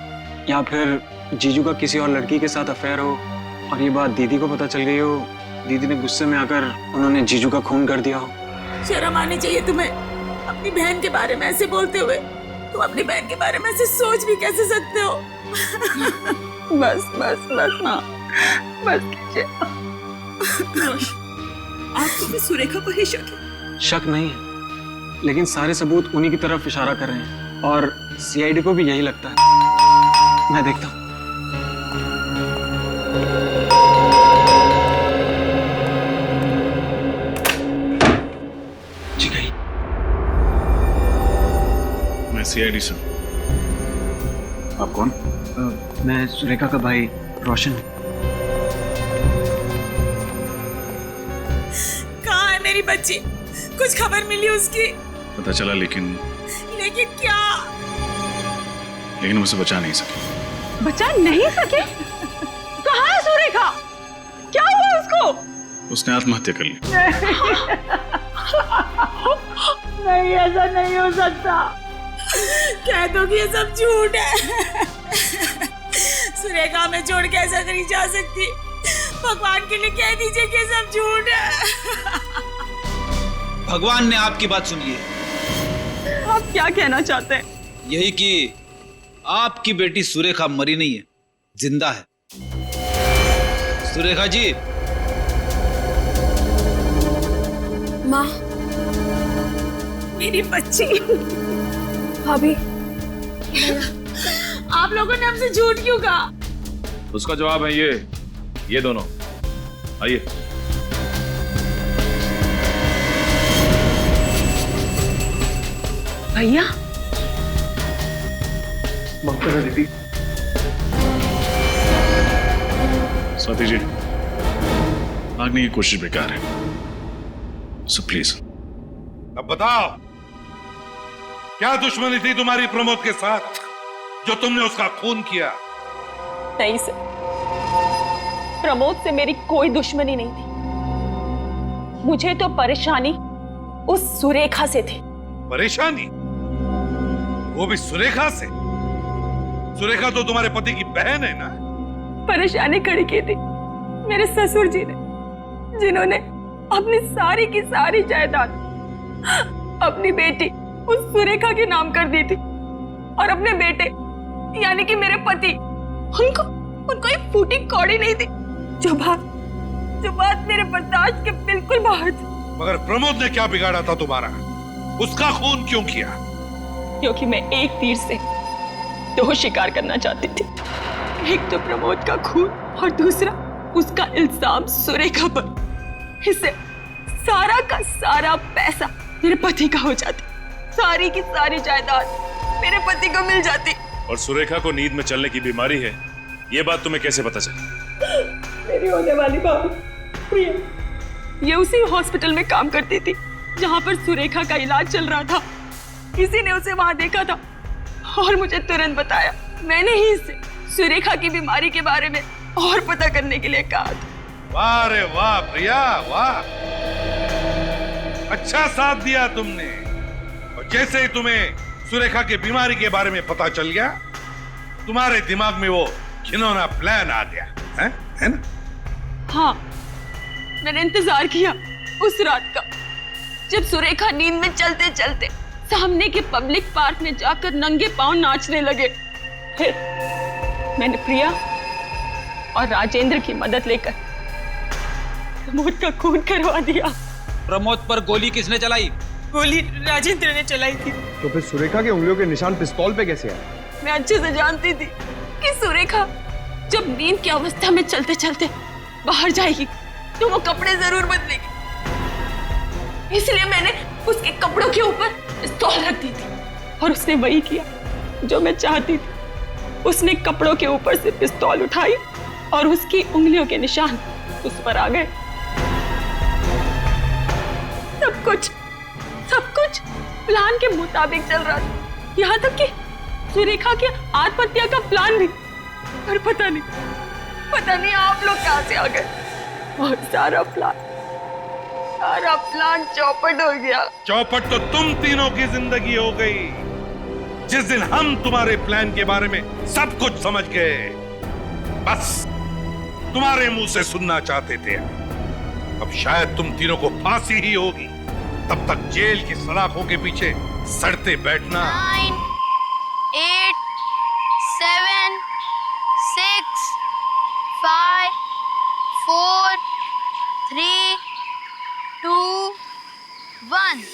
या फिर जीजू का किसी और लड़की के साथ अफेयर हो और ये बात दीदी को पता चल गई हो, दीदी ने गुस्से में आकर उन्होंने जीजू का खून कर दिया हो। शर्म आनी चाहिए तुम्हें अपनी बहन के बारे में ऐसे बोलते हुए। तुम अपनी बहन के बारे में ऐसे सोच भी कैसे सकते हो? बस बस बस माँ, बस कीजिए। आपको भी सुरेखा पर ही शक है? शक नहीं है, लेकिन सारे सबूत उन्हीं की तरफ इशारा कर रहे हैं और सीआईडी को भी यही लगता है। मैं देखता हूँ। जी गई। मैं सीआईडी से हूँ। आप कौन? मैं सुरेखा का भाई रोशन। कहाँ है मेरी बच्ची? कुछ खबर मिली उसकी? पता चला, लेकिन क्या? लेकिन उसे बचा नहीं सके। बचा नहीं सके? कहाँ है सुरेखा? क्या हुआ उसको? उसने आत्महत्या कर ली। नहीं, ऐसा नहीं हो सकता। कह दो कि ये सब झूठ है। सुरेखा में छोड़ के ऐसा नहीं जा सकती। भगवान के लिए कह दीजिए कि ये सब झूठ है। भगवान ने आपकी बात सुनी है। आप क्या कहना चाहते हैं? यही कि आपकी बेटी सुरेखा मरी नहीं है, जिंदा है। सुरेखा जी। माँ, मेरी बच्ची। भाभी, आप लोगों ने हमसे झूठ क्यों कहा? उसका जवाब है ये दोनों। आइए। भैया, माफ करना दीदी। स्वाति जी, भागने की कोशिश बेकार है, सो प्लीज अब बताओ, क्या दुश्मनी थी तुम्हारी प्रमोद के साथ जो तुमने उसका खून किया? नहीं सर, प्रमोद से मेरी कोई दुश्मनी नहीं थी। मुझे तो परेशानी उस सुरेखा से थी। परेशानी? वो भी सुरेखा से? सुरेखा तो तुम्हारे पति की बहन है ना? परेशानी खड़ी की थी मेरे ससुर जी ने, जिन्होंने अपनी सारी की सारी जायदाद अपनी बेटी उस सुरेखा के नाम कर दी थी, और अपने बेटे यानी कि मेरे पति, उनको एक फूटी कौड़ी नहीं थी। जो बात मेरे बर्दाश्त के बिल्कुल बाहर थी। मगर प्रमोद ने क्या बिगाड़ा था तुम्हारा? उसका खून क्यों किया? क्योंकि मैं एक तीर से दो शिकार करना चाहती थी। एक तो प्रमोद का खून और दूसरा उसका इल्जाम सुरेखा पर। इससे सारा का सारा पैसा मेरे पति का हो जाता, सारी की सारी जायदाद मेरे पति को मिल जाती। और सुरेखा को नींद में चलने की बीमारी है, ये बात तुम्हें कैसे पता चली? मेरी होने वाली भाभी प्रिया, ये उसी हॉस्पिटल में काम करती थी जहां पर सुरेखा का इलाज चल रहा था। किसी ने उसे वहां देखा था और मुझे तुरंत बताया। मैंने ही इससे सुरेखा की बीमारी के बारे में और पता करने के लिए कहा था। वाह रे वाह प्रिया, वाह, अच्छा साथ दिया तुमने। और जैसे ही तुम्हें सुरेखा की बीमारी के बारे में पता चल गया, तुम्हारे दिमाग में वो घिनौना प्लान आ गया है ना? हाँ, मैंने इंतजार किया उस रात का, जब सुरेखा नींद में चलते चलते सामने के पब्लिक पार्क में जाकर नंगे पांव नाचने लगे। फिर मैंने प्रिया और राजेंद्र की मदद लेकर प्रमोद का खून करवा दिया। प्रमोद पर गोली किसने चलाई? गोली राजेंद्र ने चलाई थी। तो फिर सुरेखा के उंगलियों के निशान पिस्तौल पे कैसे आए? मैं अच्छे से जानती थी कि सुरेखा जब नींद की अवस्था में चलते चलते बाहर जाएगी तो वो कपड़े जरूर बदलेगी, इसलिए मैंने उसके कपड़ों के ऊपर पिस्तौल रख दी थी। और उसने वही किया जो मैं चाहती थी। उसने कपड़ों के ऊपर से पिस्तौल उठाई और उसकी उंगलियों के निशान उस पर आ गए। सब कुछ प्लान के मुताबिक चल रहा था, यहाँ तक कि सुरेखा के आत्महत्या का प्लान भी। पर पता नहीं आप लोग कहाँ से आ गए और सारा प्लान चौपट हो गया। चौपट तो तुम तीनों की जिंदगी हो गई। जिस दिन हम तुम्हारे प्लान के बारे में सब कुछ समझ गए, बस तुम्हारे मुंह से सुनना चाहते थे। अब शायद तुम तीनों को फांसी ही होगी, तब तक जेल की सलाखों के पीछे सड़ते बैठना। 9, 8, 7, 6, 5, 4, 3, 2, 1।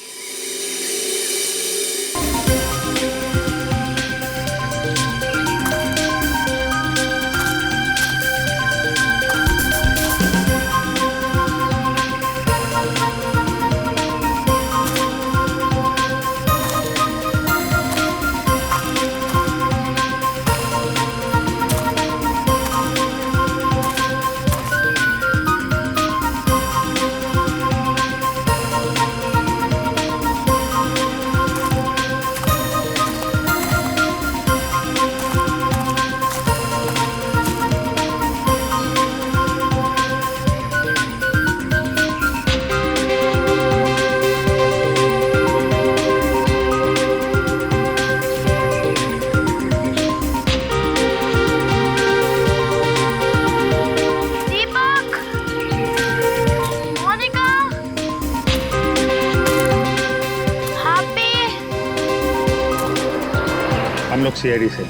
हम लोग सीआईडी से।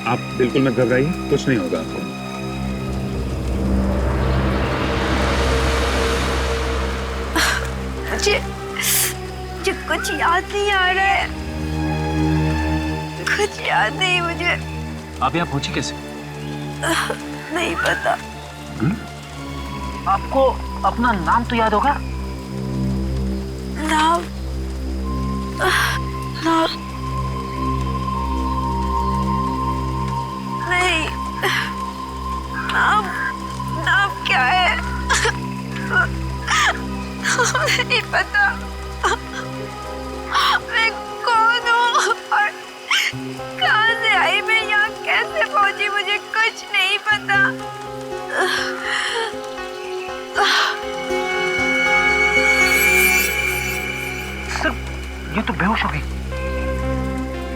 आप बिल्कुल मत घबराइए, कुछ नहीं होगा आपको। मुझे कुछ याद नहीं आ रहा है, कुछ याद नहीं मुझे। आप यहाँ पहुंची कैसे? नहीं पता। आपको अपना नाम तो याद होगा? नाम नाम नहीं, नाम नाम क्या है? नहीं पता। मैं कौन हूँ और कहाँ से आई, मैं यहाँ कैसे पहुंची, मुझे कुछ नहीं पता। सर, ये तो बेहोश हो गई।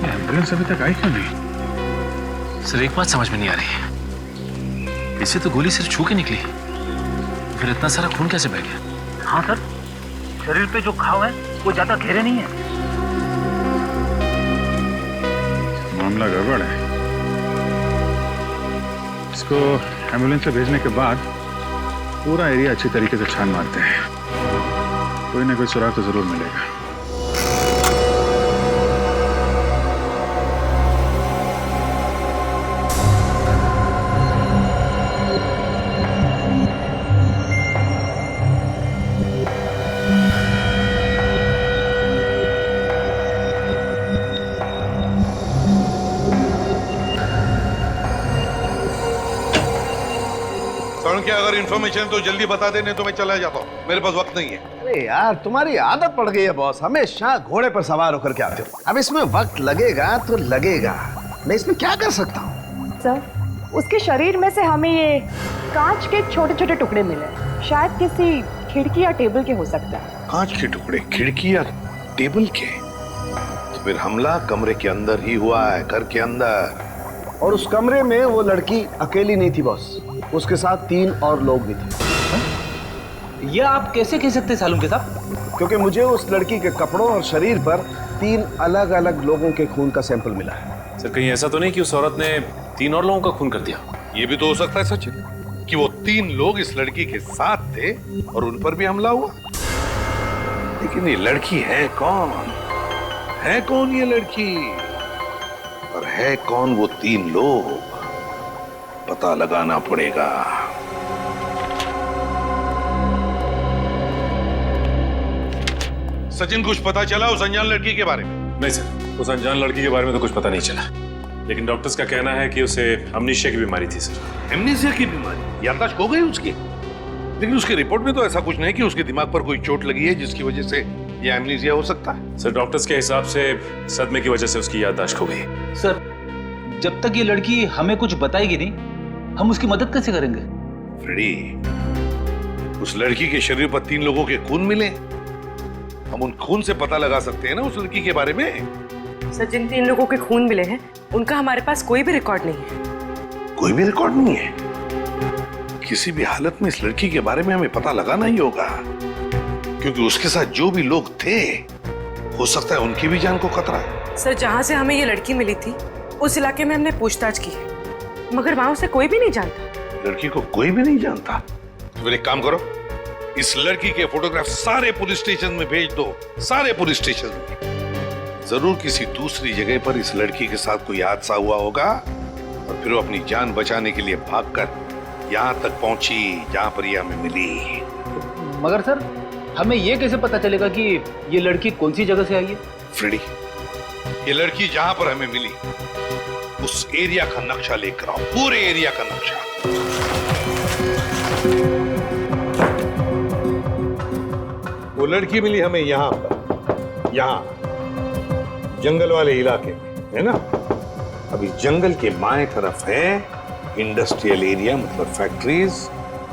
एम्बुलेंस अभी तक आई क्यों नहीं? सर, एक बात समझ में नहीं आ रही है, इसे तो गोली सिर्फ छू के निकली, फिर इतना सारा खून कैसे बह गया? हाँ सर, शरीर पे जो घाव है वो ज्यादा गहरे नहीं है। मामला गड़बड़ है। इसको एम्बुलेंस से भेजने के बाद पूरा एरिया अच्छी तरीके से छान मारते हैं, कोई ना कोई सुराग तो जरूर मिलेगा। क्या अगर इन्फॉर्मेशन तो जल्दी बता देने तो मैं चला जाता हूँ, मेरे पास वक्त नहीं है। अरे यार, तुम्हारी आदत पड़ गई है बॉस, हमेशा घोड़े पर सवार होकर के आते हो। अब इसमें वक्त लगेगा तो लगेगा, मैं इसमें क्या कर सकता हूँ? सर, उसके शरीर में से हमें ये कांच के छोटे छोटे टुकड़े मिले, शायद किसी खिड़की या टेबल के हो सकता है। कांच के टुकड़े खिड़की या टेबल के? तो फिर हमला कमरे के अंदर ही हुआ है, घर के अंदर। और उस कमरे में वो लड़की अकेली नहीं थी बॉस, उसके साथ 3 और लोग भी थे। ये आप कैसे कह सकते सालूम के साहब? क्योंकि मुझे उस लड़की के कपड़ों और शरीर पर 3 अलग अलग लोगों के खून का सैंपल मिला है। सर, कहीं ऐसा तो नहीं कि उस औरत ने 3 और लोगों का खून कर दिया? ये भी तो हो सकता है सचिन, कि वो 3 लोग इस लड़की के साथ थे और उन पर भी हमला हुआ। लेकिन ये लड़की है कौन? है कौन ये लड़की? और है कौन वो 3 लोग? पता लगाना पड़ेगा। सचिन, कुछ पता चला उस अनजान लड़की के बारे में? नहीं सर, उस अनजान लड़की के बारे में तो कुछ पता नहीं चला, लेकिन डॉक्टर्स का कहना है कि उसे अमनीशिया की बीमारी थी सर। एमनीशिया की बीमारी? याददाश्त खो गई उसकी? लेकिन उसके रिपोर्ट में तो ऐसा कुछ नहीं कि उसके दिमाग पर कोई चोट लगी है जिसकी वजह से ये एमनीशिया हो सकता है। सर, डॉक्टर्स के हिसाब से सदमे की वजह से उसकी याददाश्त खो गई। सर, जब तक ये लड़की हमें कुछ बताएगी नहीं, हम उसकी मदद कैसे करेंगे? फ्रेडी, उस लड़की के शरीर पर 3 लोगों के खून मिले, हम उन खून से पता लगा सकते हैं ना उस लड़की के बारे में। सर, जिन 3 लोगों के खून मिले हैं उनका हमारे पास कोई भी रिकॉर्ड नहीं है। कोई भी रिकॉर्ड नहीं है? किसी भी हालत में इस लड़की के बारे में हमें पता लगाना ही होगा, क्योंकि उसके साथ जो भी लोग थे, हो सकता है उनकी भी जान को खतरा है। सर, जहाँ से हमें ये लड़की मिली थी उस इलाके में हमने पूछताछ की है, मगर वहां उसे कोई भी नहीं जानता। लड़की को कोई भी नहीं जानता? तो फिर एक काम करो, इस लड़की के फोटोग्राफ सारे पुलिस स्टेशन में भेज दो, सारे पुलिस स्टेशन में। जरूर किसी दूसरी जगह पर इस लड़की के साथ कोई हादसा हुआ होगा और फिर वो अपनी जान बचाने के लिए भागकर यहाँ तक पहुंची जहाँ पर ये हमें मिली। मगर सर, हमें ये कैसे पता चलेगा कि ये लड़की कौन सी जगह से आई है? फ्रेडी, ये लड़की जहाँ पर हमें मिली उस एरिया का नक्शा लेकर आओ, पूरे एरिया का नक्शा। वो लड़की मिली हमें यहाँ पर, यहाँ जंगल वाले इलाके में, है ना? अभी जंगल के बाएं तरफ है इंडस्ट्रियल एरिया, मतलब फैक्ट्रीज,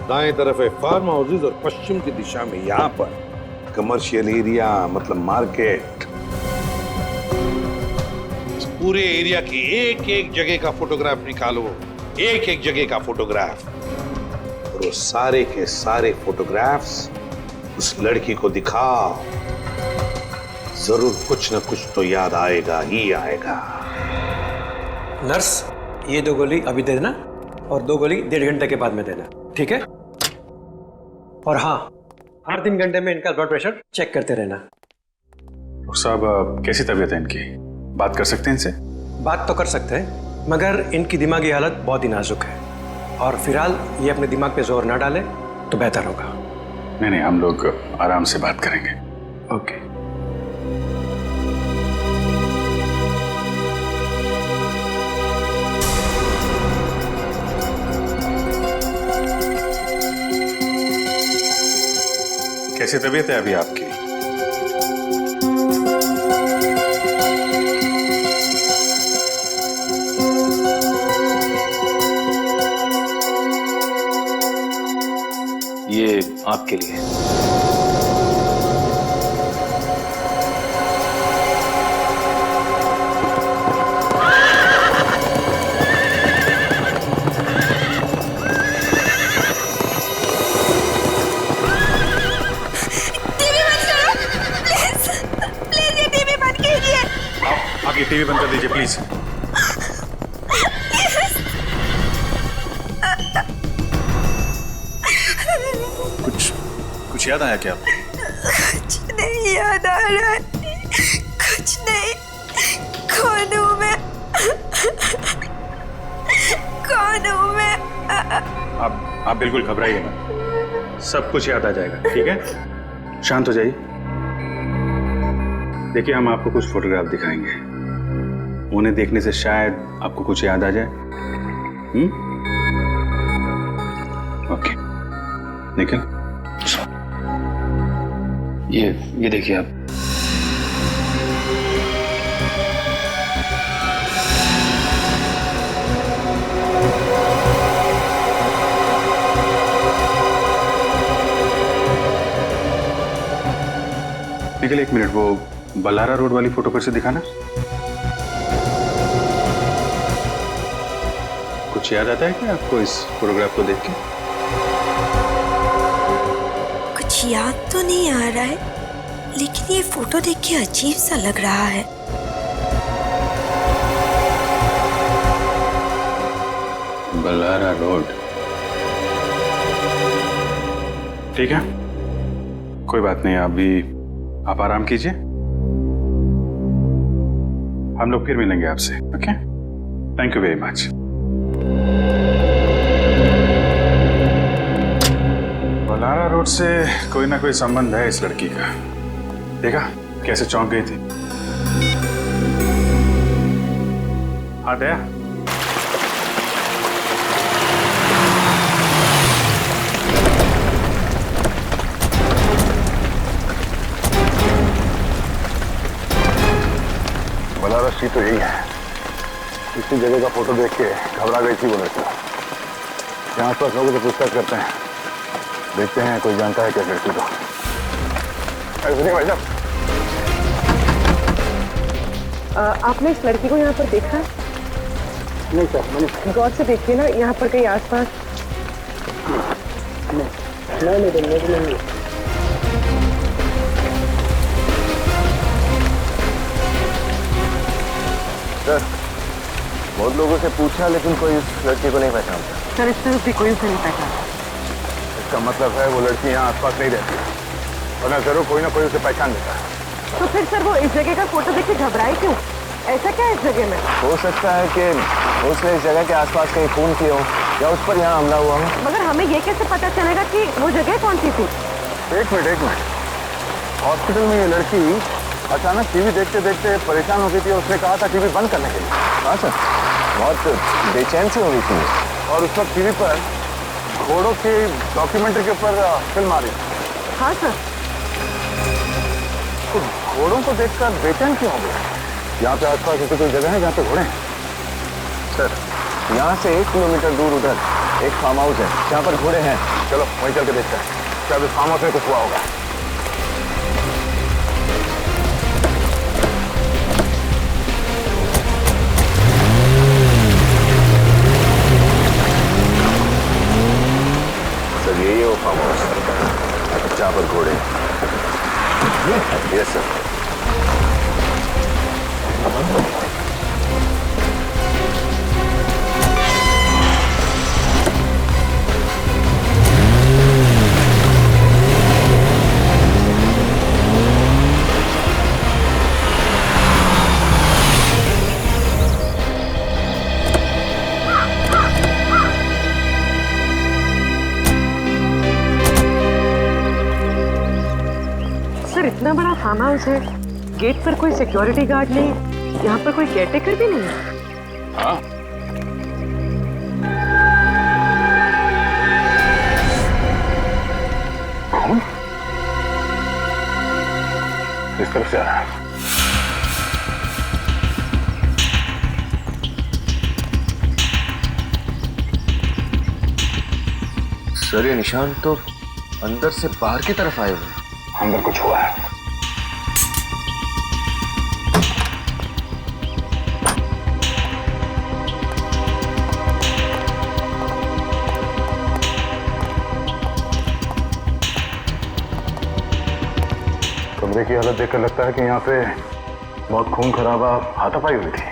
दाएं तरफ है फार्म हाउसेज और पश्चिम की दिशा में यहाँ पर कमर्शियल एरिया, मतलब मार्केट। पूरे एरिया की एक एक जगह का फोटोग्राफ निकालो, एक एक जगह का फोटोग्राफ, और वो सारे के सारे फोटोग्राफ्स उस लड़की को दिखाओ। जरूर कुछ न कुछ तो याद आएगा ही आएगा। नर्स, ये 2 गोली अभी दे देना और 2 गोली 1.5 घंटे के बाद में देना, ठीक है? और हाँ, हर 3 घंटे में इनका ब्लड प्रेशर चेक करते रहना। डॉक्टर साहब कैसी तबीयत है इनकी? बात कर सकते हैं इनसे? बात तो कर सकते हैं, मगर इनकी दिमागी हालत बहुत ही नाजुक है और फिलहाल ये अपने दिमाग पे जोर ना डाले तो बेहतर होगा। नहीं, हम लोग आराम से बात करेंगे। ओके। कैसी तबीयत है अभी आपकी? ये आपके लिए। आप ये टीवी बंद कर दीजिए प्लीज। कुछ याद आया क्या आपको? कुछ नहीं याद आ रहा है, कुछ नहीं। कौन हूँ मैं? कौन हूँ मैं? आप बिल्कुल घबराइए मत, सब कुछ याद आ जाएगा, ठीक है? शांत हो जाइए। देखिए, हम आपको कुछ फोटोग्राफ दिखाएंगे, उन्हें देखने से शायद आपको कुछ याद आ जाए। ओके, निखिल ये देखिए आप। निखिल 1 मिनट, वो बल्लारा रोड वाली फोटो फिर से दिखाना। कुछ याद आता है क्या आपको इस फोटोग्राफ को देख के? कुछ याद तो नहीं आ रहा है, लेकिन ये फोटो देख के अजीब सा लग रहा है। बल्लारा रोड, ठीक है, कोई बात नहीं। अभी आप आराम कीजिए, हम लोग फिर मिलेंगे आपसे। Okay, thank you very much. Ballara road से कोई ना कोई संबंध है इस लड़की का। देखा कैसे चौंक गई थी। हाँ दया, बल्लारा सी तो यही है। इसी जगह का फोटो देख के घबरा गई थी वो लड़की। यहाँ आसपास लोगों से पूछताछ करते हैं, देखते हैं कोई जानता है क्या लड़की को। सुनिए भाई साहब, आपने इस लड़की को यहाँ पर देखा? नहीं सर, मैंने गौर से देखिए ना, यहाँ पर कहीं आसपास। नहीं। सर, बहुत लोगों से पूछा लेकिन कोई इस लड़की को नहीं पहचानता। सर, इस तरफ भी कोई उसे नहीं पहचानता। इसका मतलब है वो लड़की यहाँ आसपास नहीं रहती, वरना जरूर कोई ना कोई उसे पहचान लेता है। तो फिर सर वो इस जगह का फोटो देख के घबराई क्यों? ऐसा क्या है इस जगह में? हो सकता है कि उसने इस जगह के आसपास कहीं खून किया हो या उस पर यहाँ हमला हुआ हो। मगर हमें ये कैसे पता चलेगा कि वो जगह कौन सी थी? एक मिनट। हॉस्पिटल में ये लड़की अचानक टीवी देखते देखते परेशान हो गई थी। उसने कहा था टीवी बंद करने के लिए। हाँ सर, बहुत बेचैन सी हो गई थी और उस वक्त टीवी पर घोड़ों की डॉक्यूमेंट्री के ऊपर फिल्म आ रही थी। हाँ सर। तो घोड़ों को देखकर बेचैन क्यों हो गया? यहाँ पे आसपास ऐसी कोई जगह है जहाँ पे घोड़े हैं? सर, यहाँ से 1 किलोमीटर दूर उधर एक फार्म हाउस है जहाँ पर घोड़े हैं। चलो वहीं चल के देखते हैं, क्या फार्म हाउस में कुछ हुआ होगा। सर, यही है वो फार्म हाउस जहाँ पर घोड़े हैं। Yes sir. फार्म हाउस है, गेट पर कोई सिक्योरिटी गार्ड नहीं, यहाँ पर कोई केयरटेकर भी नहीं है। हाँ, कौन इस तरफ से आ रहा है? सर ये निशान तो अंदर से बाहर की तरफ आए हुए हैं। अंदर कुछ हुआ है। कमरे की हालत देखकर लगता है कि यहाँ पे बहुत खून खराबा हाथापाई हुई थी।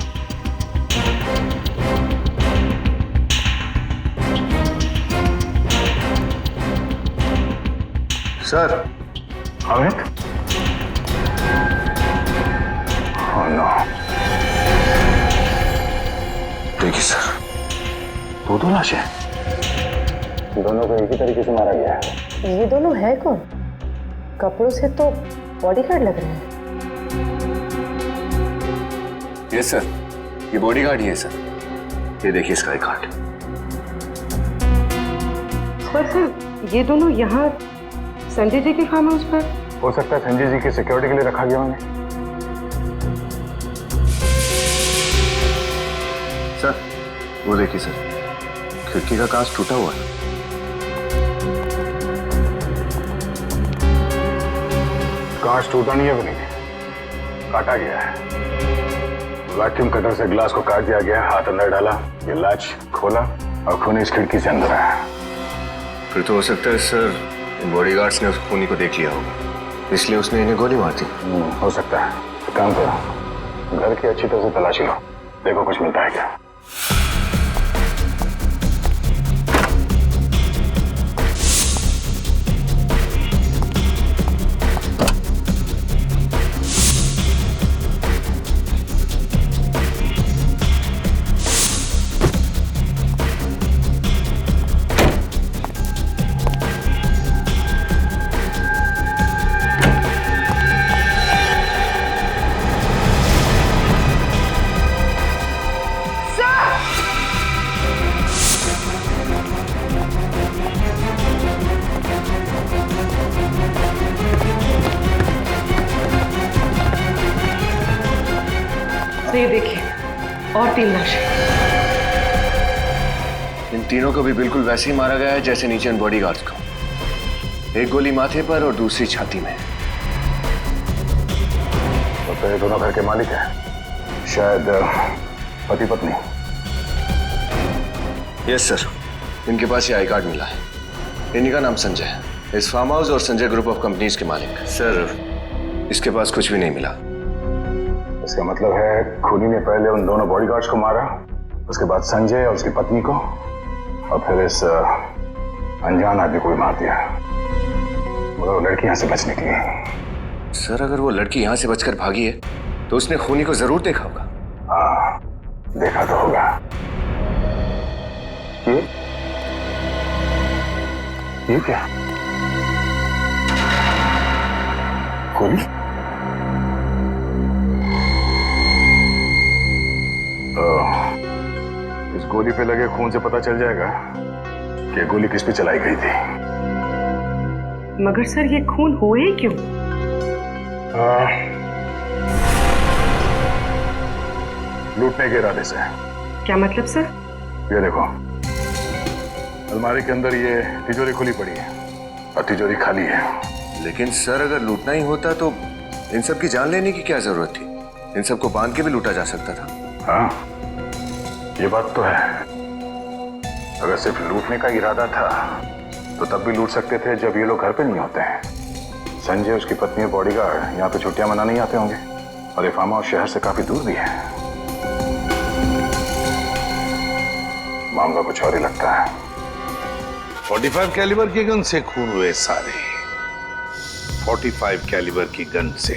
Sir Amit, oh no. देखिए सर, दो लाशें, दोनों को एक ही तरीके से मारा गया है। ये दोनों है कौन? कपड़ों से तो बॉडीगार्ड लग रहे हैं। ये सर, ये बॉडीगार्ड ही है सर। ये देखिए इसका एक हाथ। पर सर ये दोनों यहाँ संजय जी के फार्म हाउस पर? हो सकता है संजय जी की सिक्योरिटी के लिए रखा गया उन्हें। सर वो देखिए सर, खिड़की का कांच टूटा हुआ है। कांच टूटा नहीं है बनी, काटा गया है। वैक्यूम कटर से ग्लास को काट दिया गया, हाथ अंदर डाला, ये लाच खोला और खून इस खिड़की से अंदर आया। फिर तो हो सकता है सर बॉडीगार्ड्स ने उस खूनी को देख लिया होगा, इसलिए उसने इन्हें गोली मार दी। हो सकता है। तो काम करो, घर की अच्छी तरह से तलाशी लो, देखो कुछ मिलता है क्या। ये देखिए, और 3 लाशें। इन तीनों को भी बिल्कुल वैसे ही मारा गया है जैसे नीचे इन बॉडीगार्ड्स को। एक गोली माथे पर और दूसरी छाती में। तो ये दोनों घर के मालिक हैं, शायद पति पत्नी। यस सर, इनके पास ये आई कार्ड मिला है। इन्हीं का नाम संजय है, इस फार्म हाउस और संजय ग्रुप ऑफ कंपनीज के मालिक। सर इसके पास कुछ भी नहीं मिला। इसका मतलब है खूनी ने पहले उन दोनों बॉडीगार्ड्स को मारा, उसके बाद संजय और उसकी पत्नी को, और फिर इस अनजान आदमी को भी मार दिया। मगर वो लड़की यहाँ से बच निकली। सर अगर वो लड़की यहाँ से बचकर भागी है तो उसने खूनी को जरूर देखा होगा। हाँ, देखा तो होगा। ये क्या? गोली? इस गोली पे लगे खून से पता चल जाएगा कि गोली किस पे चलाई गई थी। मगर सर ये खून हुए ही क्यों? लूटने के इरादे से। क्या मतलब सर? ये देखो, अलमारी के अंदर ये तिजोरी खुली पड़ी है और तिजोरी खाली है। लेकिन सर अगर लूटना ही होता तो इन सब की जान लेने की क्या जरूरत थी? इन सबको बांध के भी लूटा जा सकता था। हाँ, ये बात तो है। अगर सिर्फ लूटने का इरादा था तो तब भी लूट सकते थे जब ये लोग घर पे नहीं होते हैं। संजय, उसकी पत्नी और बॉडीगार्ड यहाँ पे छुट्टियां मनाने नहीं आते होंगे, और ये फार्म हाउस शहर से काफी दूर भी है। मामला कुछ और ही लगता है। 45 कैलिबर की गन से खून हुए सारे। 45 कैलिबर की गन से।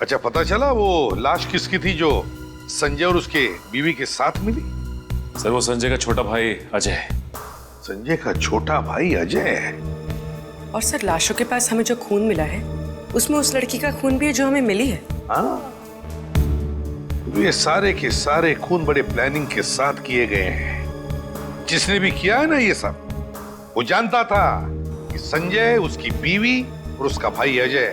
अच्छा, पता चला वो लाश किसकी थी जो संजय और उसके बीवी के साथ मिली? सर वो संजय का छोटा भाई अजय। संजय का छोटा भाई अजय? और सर लाशों के पास हमें जो खून मिला है उसमें उस लड़की का खून भी है जो हमें मिली है। हाँ, ये सारे के सारे खून बड़े प्लानिंग के साथ किए गए हैं। जिसने भी किया है ना ये सब, वो जानता था कि संजय, उसकी बीवी और उसका भाई अजय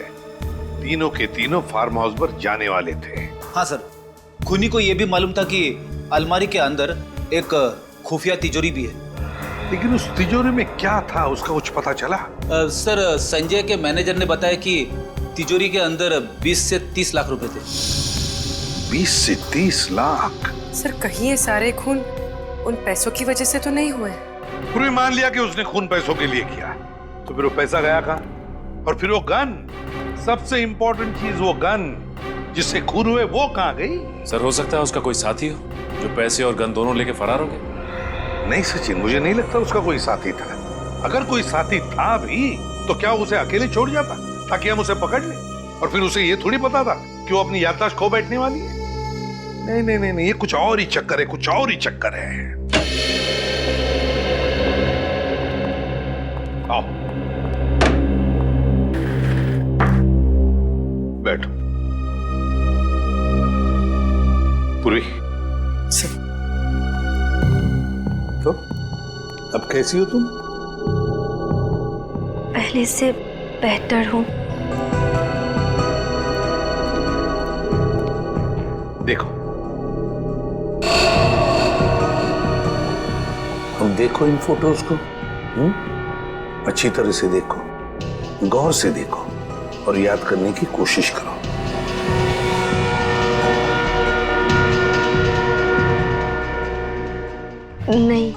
तीनों के तीनों फार्म हाउस पर जाने वाले थे। हाँ सर, खूनी को यह भी मालूम था कि अलमारी के अंदर एक खुफिया तिजोरी भी है। लेकिन उस तिजोरी में क्या था उसका कुछ पता चला? सर, संजय के मैनेजर ने बताया कि तिजोरी के अंदर 20 से 30 लाख रुपए थे। 20 से 30 लाख? सर, कहीं ये सारे खून उन पैसों की वजह से तो नहीं हुए? पूरी मान लिया कि उसने खून पैसों के लिए किया, तो फिर वो पैसा गया कहाँ? और फिर वो गन, सबसे इंपॉर्टेंट चीज, वो गन जिससे खून हुए, वो कहाँ गई? सर, हो सकता है उसका कोई साथी हो जो पैसे और गन दोनों लेके फरार हो गए। नहीं सचिन, मुझे नहीं लगता उसका कोई साथी था। अगर कोई साथी था भी तो क्या उसे अकेले छोड़ जाता ताकि हम उसे पकड़ लें? और फिर उसे ये थोड़ी पता था कि वो अपनी याददाश्त खो बैठने वाली है। नहीं नहीं नहीं, नहीं, ये कुछ और ही चक्कर है, कुछ और ही चक्कर है। आओ बैठो। पूर्वी, तो अब कैसी हो तुम? पहले से बेहतर हूँ। देखो, अब देखो इन फोटोज को। अच्छी तरह से देखो, गौर से देखो और याद करने की कोशिश करो। नहीं,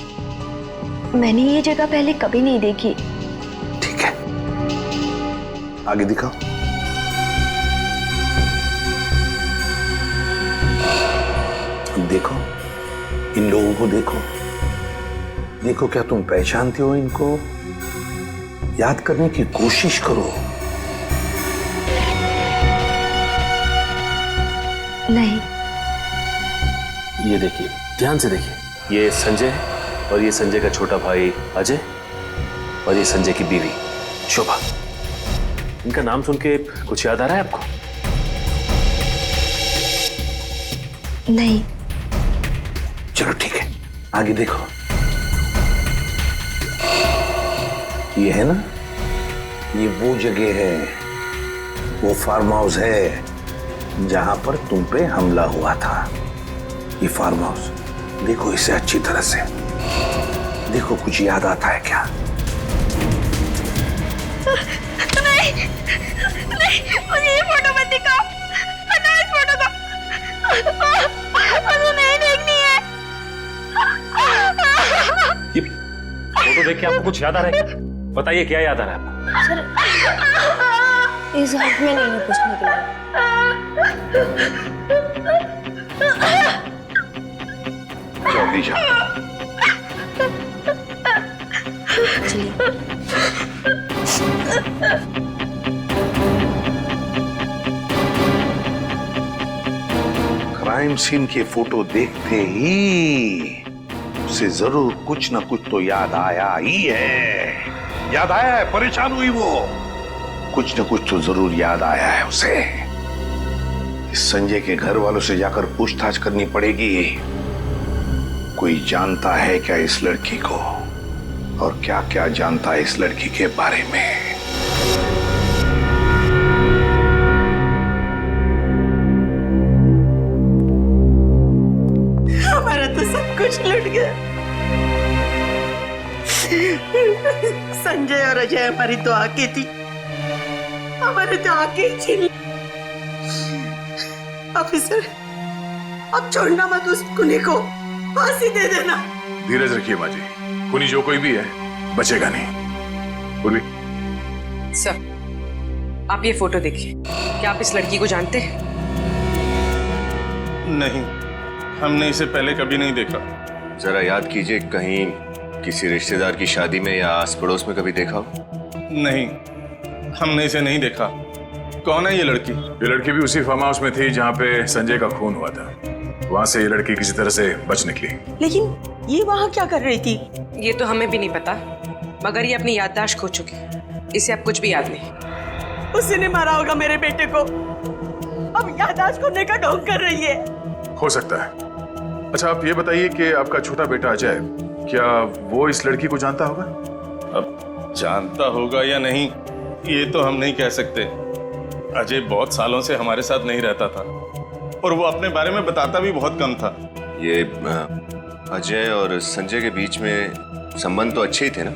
मैंने ये जगह पहले कभी नहीं देखी। ठीक है, आगे दिखाओ। देखो, इन लोगों को देखो। देखो, क्या तुम पहचानते हो इनको? याद करने की कोशिश करो। नहीं। ये देखिए, ध्यान से देखिए। ये संजय है और ये संजय का छोटा भाई अजय और ये संजय की बीवी शोभा। इनका नाम सुन के कुछ याद आ रहा है आपको? नहीं। चलो ठीक है, आगे देखो। ये है ना, ये वो जगह है, वो फार्म हाउस है जहां पर तुम पे हमला हुआ था। ये फार्म हाउस देखो इसे अच्छी तरह से। देखो, कुछ याद आता है क्या? नहीं, नहीं, मुझे ये फोटो मत दिखाओ। हटाओ इस फोटो को। मुझे नहीं देखनी है। ये फोटो देख के आपको कुछ याद आ रहा है क्या? बताइए, क्या याद आ रहा है आपको? सर, इस हाथ में नहीं है पूछने के लिए। जल्दी जा। क्राइम सीन के फोटो देखते ही उसे जरूर कुछ ना कुछ तो याद आया ही है। याद आया है, परेशान हुई वो। कुछ ना कुछ तो जरूर याद आया है उसे। इस संजय के घर वालों से जाकर पूछताछ करनी पड़ेगी। कोई जानता है क्या इस लड़की को, और क्या क्या जानता है इस लड़की के बारे में। हमारा तो सब कुछ लुट गया। संजय और अजय हमारी तो आके थी, हमारे तो आके छीन। ऑफिसर, अब छोड़ना मत उस खूनी को, फांसी दे देना। धीरज रखिए माँ जी, खूनी जो कोई भी है बचेगा नहीं। पूर्वी, सर, आप ये फोटो देखिए। क्या आप इस लड़की को जानते हैं? नहीं, हमने इसे पहले कभी नहीं देखा। जरा याद कीजिए, कहीं किसी रिश्तेदार की शादी में या आस पड़ोस में कभी देखा हो? नहीं, हमने इसे नहीं देखा। कौन है ये लड़की? ये लड़की भी उसी फार्म हाउस में थी जहाँ पे संजय का खून हुआ था। वहां से ये लड़की किसी तरह से बच निकली। लेकिन ये वहां क्या कर रही थी? ये तो हमें भी नहीं पता, मगर ये अपनी याददाश्त खो चुकी है। इसे अब कुछ भी याद नहीं। उसी ने मारा होगा मेरे बेटे को। अब याददाश्त खोने का ढोंग कर रही है। हो सकता है। अच्छा आप ये बताइए कि आपका छोटा बेटा अजय, क्या वो इस लड़की को जानता होगा? अब जानता होगा या नहीं ये तो हम नहीं कह सकते। अजय बहुत सालों से हमारे साथ नहीं रहता था और वो अपने बारे में बताता भी बहुत कम था। ये अजय और संजय के बीच में संबंध तो अच्छे ही थे ना?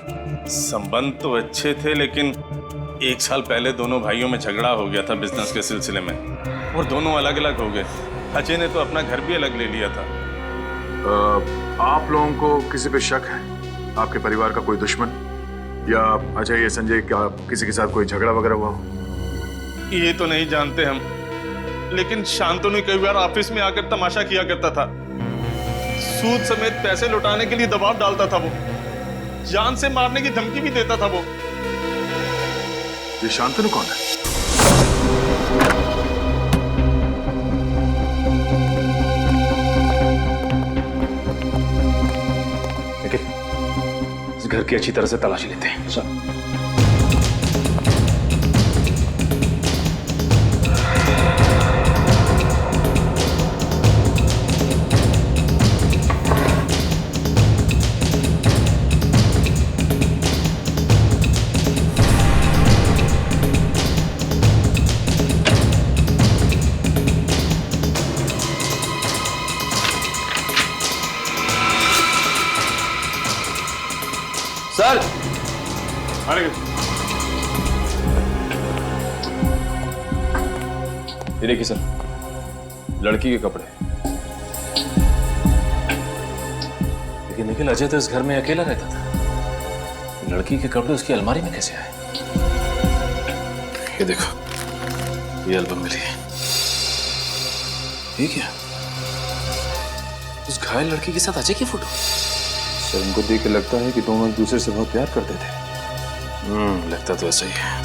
संबंध तो अच्छे थे, लेकिन 1 साल पहले दोनों भाइयों में झगड़ा हो गया था बिजनेस के सिलसिले में और दोनों अलग अलग हो गए। अजय ने तो अपना घर भी अलग ले लिया था। आप लोगों को किसी पे शक है? आपके परिवार का कोई दुश्मन या अजय या संजय का किसी के साथ कोई झगड़ा वगैरह हुआ हो? ये तो नहीं जानते हम, लेकिन शांतनु कई बार ऑफिस में आकर तमाशा किया करता था। सूद समेत पैसे लौटाने के लिए दबाव डालता था वो, जान से मारने की धमकी भी देता था वो। ये शांतनु कौन है? इस घर की अच्छी तरह से तलाशी लेते हैं। सर सर ये देखिए सर, लड़की के कपड़े। लेकिन निखिल, अजय तो इस घर में अकेला रहता था, लड़की के कपड़े उसकी अलमारी में कैसे आए? ये देखो, ये एल्बम मिली है। ये क्या? उस घायल लड़की के साथ अजय की फोटो? सर उनको देख के लगता है कि दोनों एक दूसरे से बहुत प्यार करते थे। लगता तो ऐसा ही है।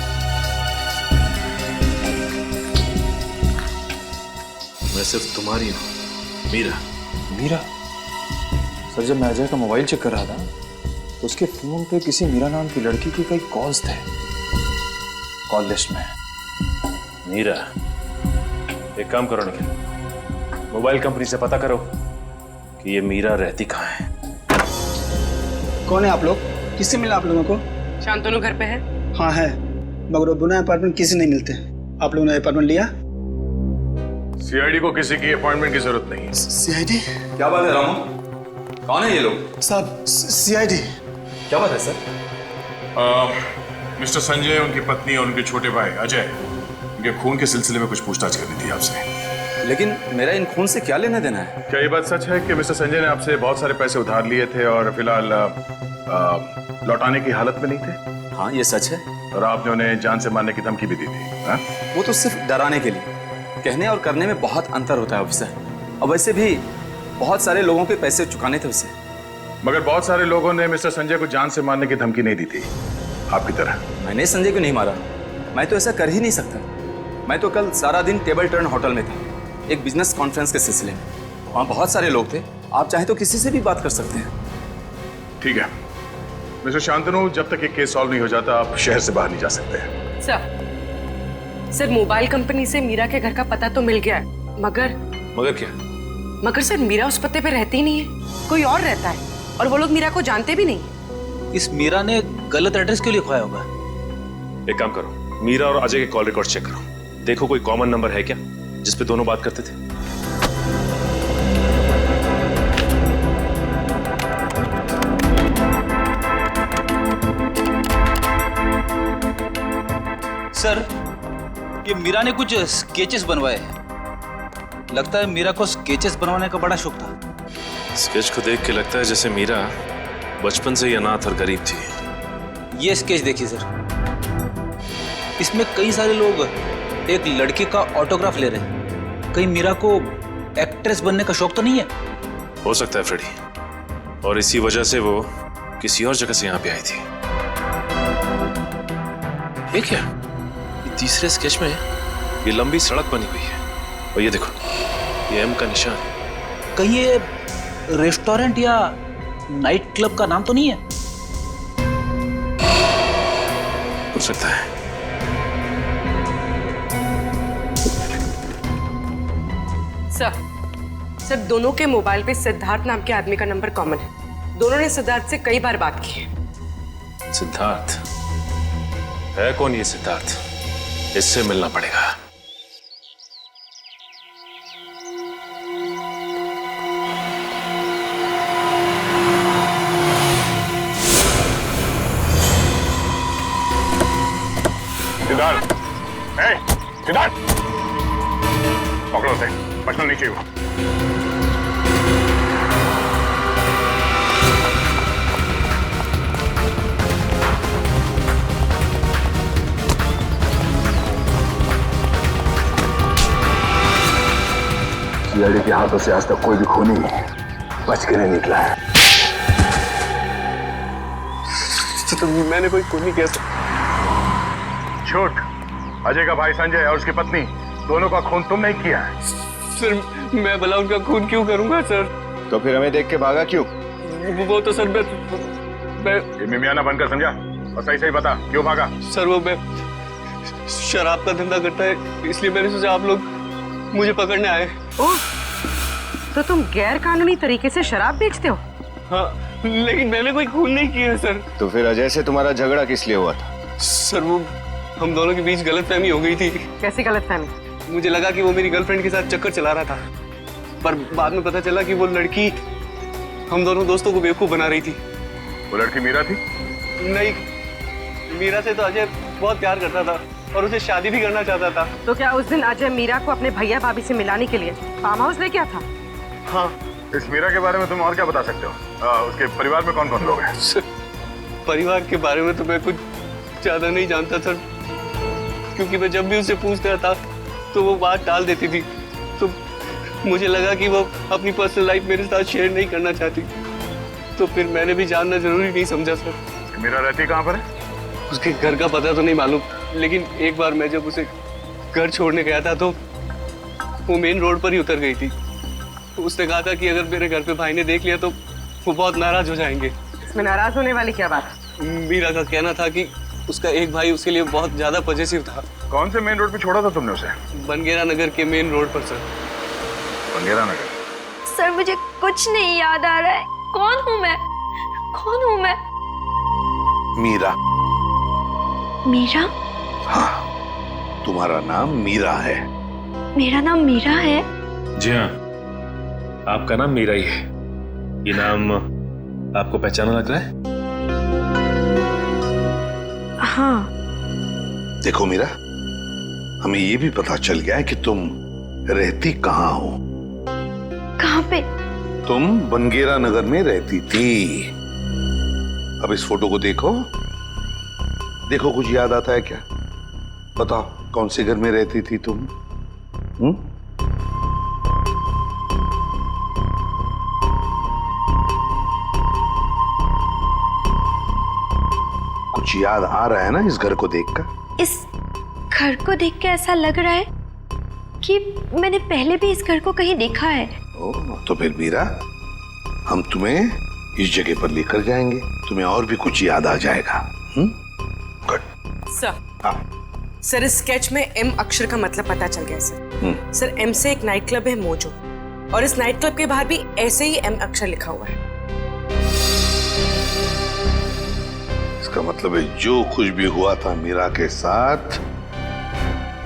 मैं सिर्फ तुम्हारी हूं, मीरा। मीरा? सर जब मैं अजय का मोबाइल चेक कर रहा था तो उसके फोन पे किसी मीरा नाम की लड़की के कई कॉल्स थे कॉल लिस्ट में। मीरा, एक काम करो निखिल, मोबाइल कंपनी से पता करो कि ये मीरा रहती कहाँ है। कौन है आप लोग? किससे मिला आप लोगों को? शांतनु घर पे है? हाँ है, मगर बुना अपार्टमेंट किसी नहीं मिलते। आप लोगों ने अपार्टमेंट लिया? सीआईडी को किसी की अपॉइंटमेंट की जरूरत नहीं है। सीआईडी? क्या बात है रामू, कौन है ये लोग? साहब सीआईडी। क्या बात है सर? मिस्टर संजय, उनकी पत्नी और उनके छोटे भाई अजय, उनके खून के सिलसिले में कुछ पूछताछ करनी थी आपसे। लेकिन मेरा इन खून से क्या लेना देना है? क्या ये बात सच है कि मिस्टर संजय ने आपसे बहुत सारे पैसे उधार लिए थे और फिलहाल लौटाने की हालत में नहीं थे? हाँ ये सच है। और आपने उन्हें जान से मारने की धमकी भी दी थी? हाँ? वो तो सिर्फ डराने के लिए, कहने और करने में बहुत अंतर होता है ऑफिसर। और वैसे भी बहुत सारे लोगों के पैसे चुकाने थे उसे। मगर बहुत सारे लोगों ने मिस्टर संजय को जान से मारने की धमकी नहीं दी थी आपकी तरह। मैंने संजय को नहीं मारा, मैं तो ऐसा कर ही नहीं सकता। मैं तो कल सारा दिन टेबल टर्न होटल में था, एक बिजनेस कॉन्फ्रेंस के सिलसिले में। वहाँ बहुत सारे लोग थे, आप चाहे तो किसी से भी बात कर सकते हैं। ठीक है मिस्टर शांतनु, जब तक ये केस सॉल्व नहीं हो जाता आप शहर से बाहर नहीं जा सकते। सर मोबाइल कंपनी से मीरा के घर का पता तो मिल गया है, मगर क्या? मगर सर मीरा उस पते पे रहती ही नहीं है, कोई और रहता है और वो लोग मीरा को जानते भी नहीं। इस मीरा ने गलत एड्रेस क्यों लिखवाया होगा? एक काम करो, मीरा और अजय के कॉल रिकॉर्ड चेक करो, देखो कोई कॉमन नंबर है क्या जिस पे दोनों बात करते थे। सर ये मीरा ने कुछ स्केचेस बनवाए हैं, लगता है मीरा को स्केचेस बनवाने का बड़ा शौक था। स्केच को देख के लगता है जैसे मीरा बचपन से ही अनाथ और गरीब थी। ये स्केच देखिए सर, इसमें कई सारे लोग एक लड़की का ऑटोग्राफ ले रहे हैं। कहीं मीरा को एक्ट्रेस बनने का शौक तो नहीं है? हो सकता है फ्रेडी, और इसी वजह से वो किसी और जगह से यहाँ पे आई थी। ये क्या? ये तीसरे स्केच में ये लंबी सड़क बनी हुई है और ये देखो ये एम का निशान। कहीं ये रेस्टोरेंट या नाइट क्लब का नाम तो नहीं है? हो सकता है। सर दोनों के मोबाइल पे सिद्धार्थ नाम के आदमी का नंबर कॉमन है। दोनों ने सिद्धार्थ से कई बार बात की है। सिद्धार्थ है कौन ये सिद्धार्थ? इससे मिलना पड़ेगा। सिद्धार्थ, सिद्धार्थ, पकड़ो उसे, बचना नहीं चाहिए। सीआईडी के हाथों से आज तक कोई भी खूनी बच के नहीं निकला है। तो मैंने कोई खूनी कैसे? झूठ। अजय का भाई संजय और उसकी पत्नी दोनों का खून तुम नहीं किया है। सर मैं भला उनका खून क्यों करूंगा सर? तो फिर हमें देख के भागा क्यों? वो तो सर मैं ये मिमियाना बनकर समझा और सही सही बता क्यों भागा? सर वो मैं शराब का धंधा करता है, इसलिए मैंने सोचा आप लोग मुझे पकड़ने आए। ओह, तो तुम गैर कानूनी तरीके से शराब बेचते हो? हाँ, लेकिन मैंने कोई खून नहीं किया सर। तो फिर अजय से तुम्हारा झगड़ा किस लिए हुआ था? सर वो हम दोनों के बीच गलतफहमी हो गई थी। कैसी गलतफहमी? मुझे लगा कि वो मेरी गर्लफ्रेंड के साथ चक्कर चला रहा था, पर बाद में पता चला कि वो लड़की हम दोनों दोस्तों को बेवकूफ बना रही थी। वो लड़की मीरा थी? नहीं, मीरा से तो अजय बहुत प्यार करता था और उसे शादी भी करना चाहता था। तो क्या उस दिन अजय मीरा को अपने भैया भाभी से मिलाने के लिए फार्म हाउस ले गया था? हाँ। इस मीरा के बारे में तुम और क्या बता सकते हो? उसके परिवार में कौन कौन लोग हैं? परिवार के बारे में तो मैं कुछ ज्यादा नहीं जानता सर, क्योंकि मैं जब भी उससे पूछता था तो वो बात टाल देती थी। तो मुझे लगा कि वो अपनी पर्सनल लाइफ मेरे साथ शेयर नहीं करना चाहती, तो फिर मैंने भी जानना जरूरी नहीं समझा सर। मीरा रहती कहाँ पर है? उसके घर का पता तो नहीं मालूम, लेकिन एक बार मैं जब उसे घर छोड़ने गया था तो वो मेन रोड पर ही उतर गई थी। उसने कहा था कि अगर मेरे घर पे भाई ने देख लिया तो वो बहुत नाराज हो जाएंगे। इसमें नाराज होने वाली क्या बात? मीरा का कहना था कि उसका एक भाई उसके लिए बहुत ज्यादा पॉजिटिव था। कौन से मेन रोड पे छोड़ा था तुमने उसे? बनगेरा नगर के मेन रोड पर सर। बनगेरा नगर? सर मुझे कुछ नहीं याद आ रहा है। कौन हूँ मैं? कौन हूँ मैं? मीरा। मीरा? हाँ, तुम्हारा नाम मीरा है। मेरा नाम मीरा है? जी हाँ, आपका नाम मीरा ही है। ये नाम आपको पहचाना लग रहा है? हाँ। देखो मीरा, हमें ये भी पता चल गया है कि तुम रहती कहाँ हो। कहाँ पे? तुम बनगेरा नगर में रहती थी। अब इस फोटो को देखो, देखो कुछ याद आता है क्या? बताओ कौन से घर में रहती थी तुम? कुछ याद आ रहा है ना इस घर को देखकर? इस घर को देख के ऐसा लग रहा है कि मैंने पहले भी इस घर को कहीं देखा है। तो फिर मीरा, हम तुम्हें इस जगह पर लेकर जाएंगे, तुम्हें और भी कुछ याद आ जाएगा। सर, सर इस स्केच में एम अक्षर का मतलब पता चल गया सर। सर एम से एक नाइट क्लब है मोजो, और इस नाइट क्लब के बाहर भी ऐसे ही एम अक्षर लिखा हुआ है। इसका मतलब है जो कुछ भी हुआ था मीरा के साथ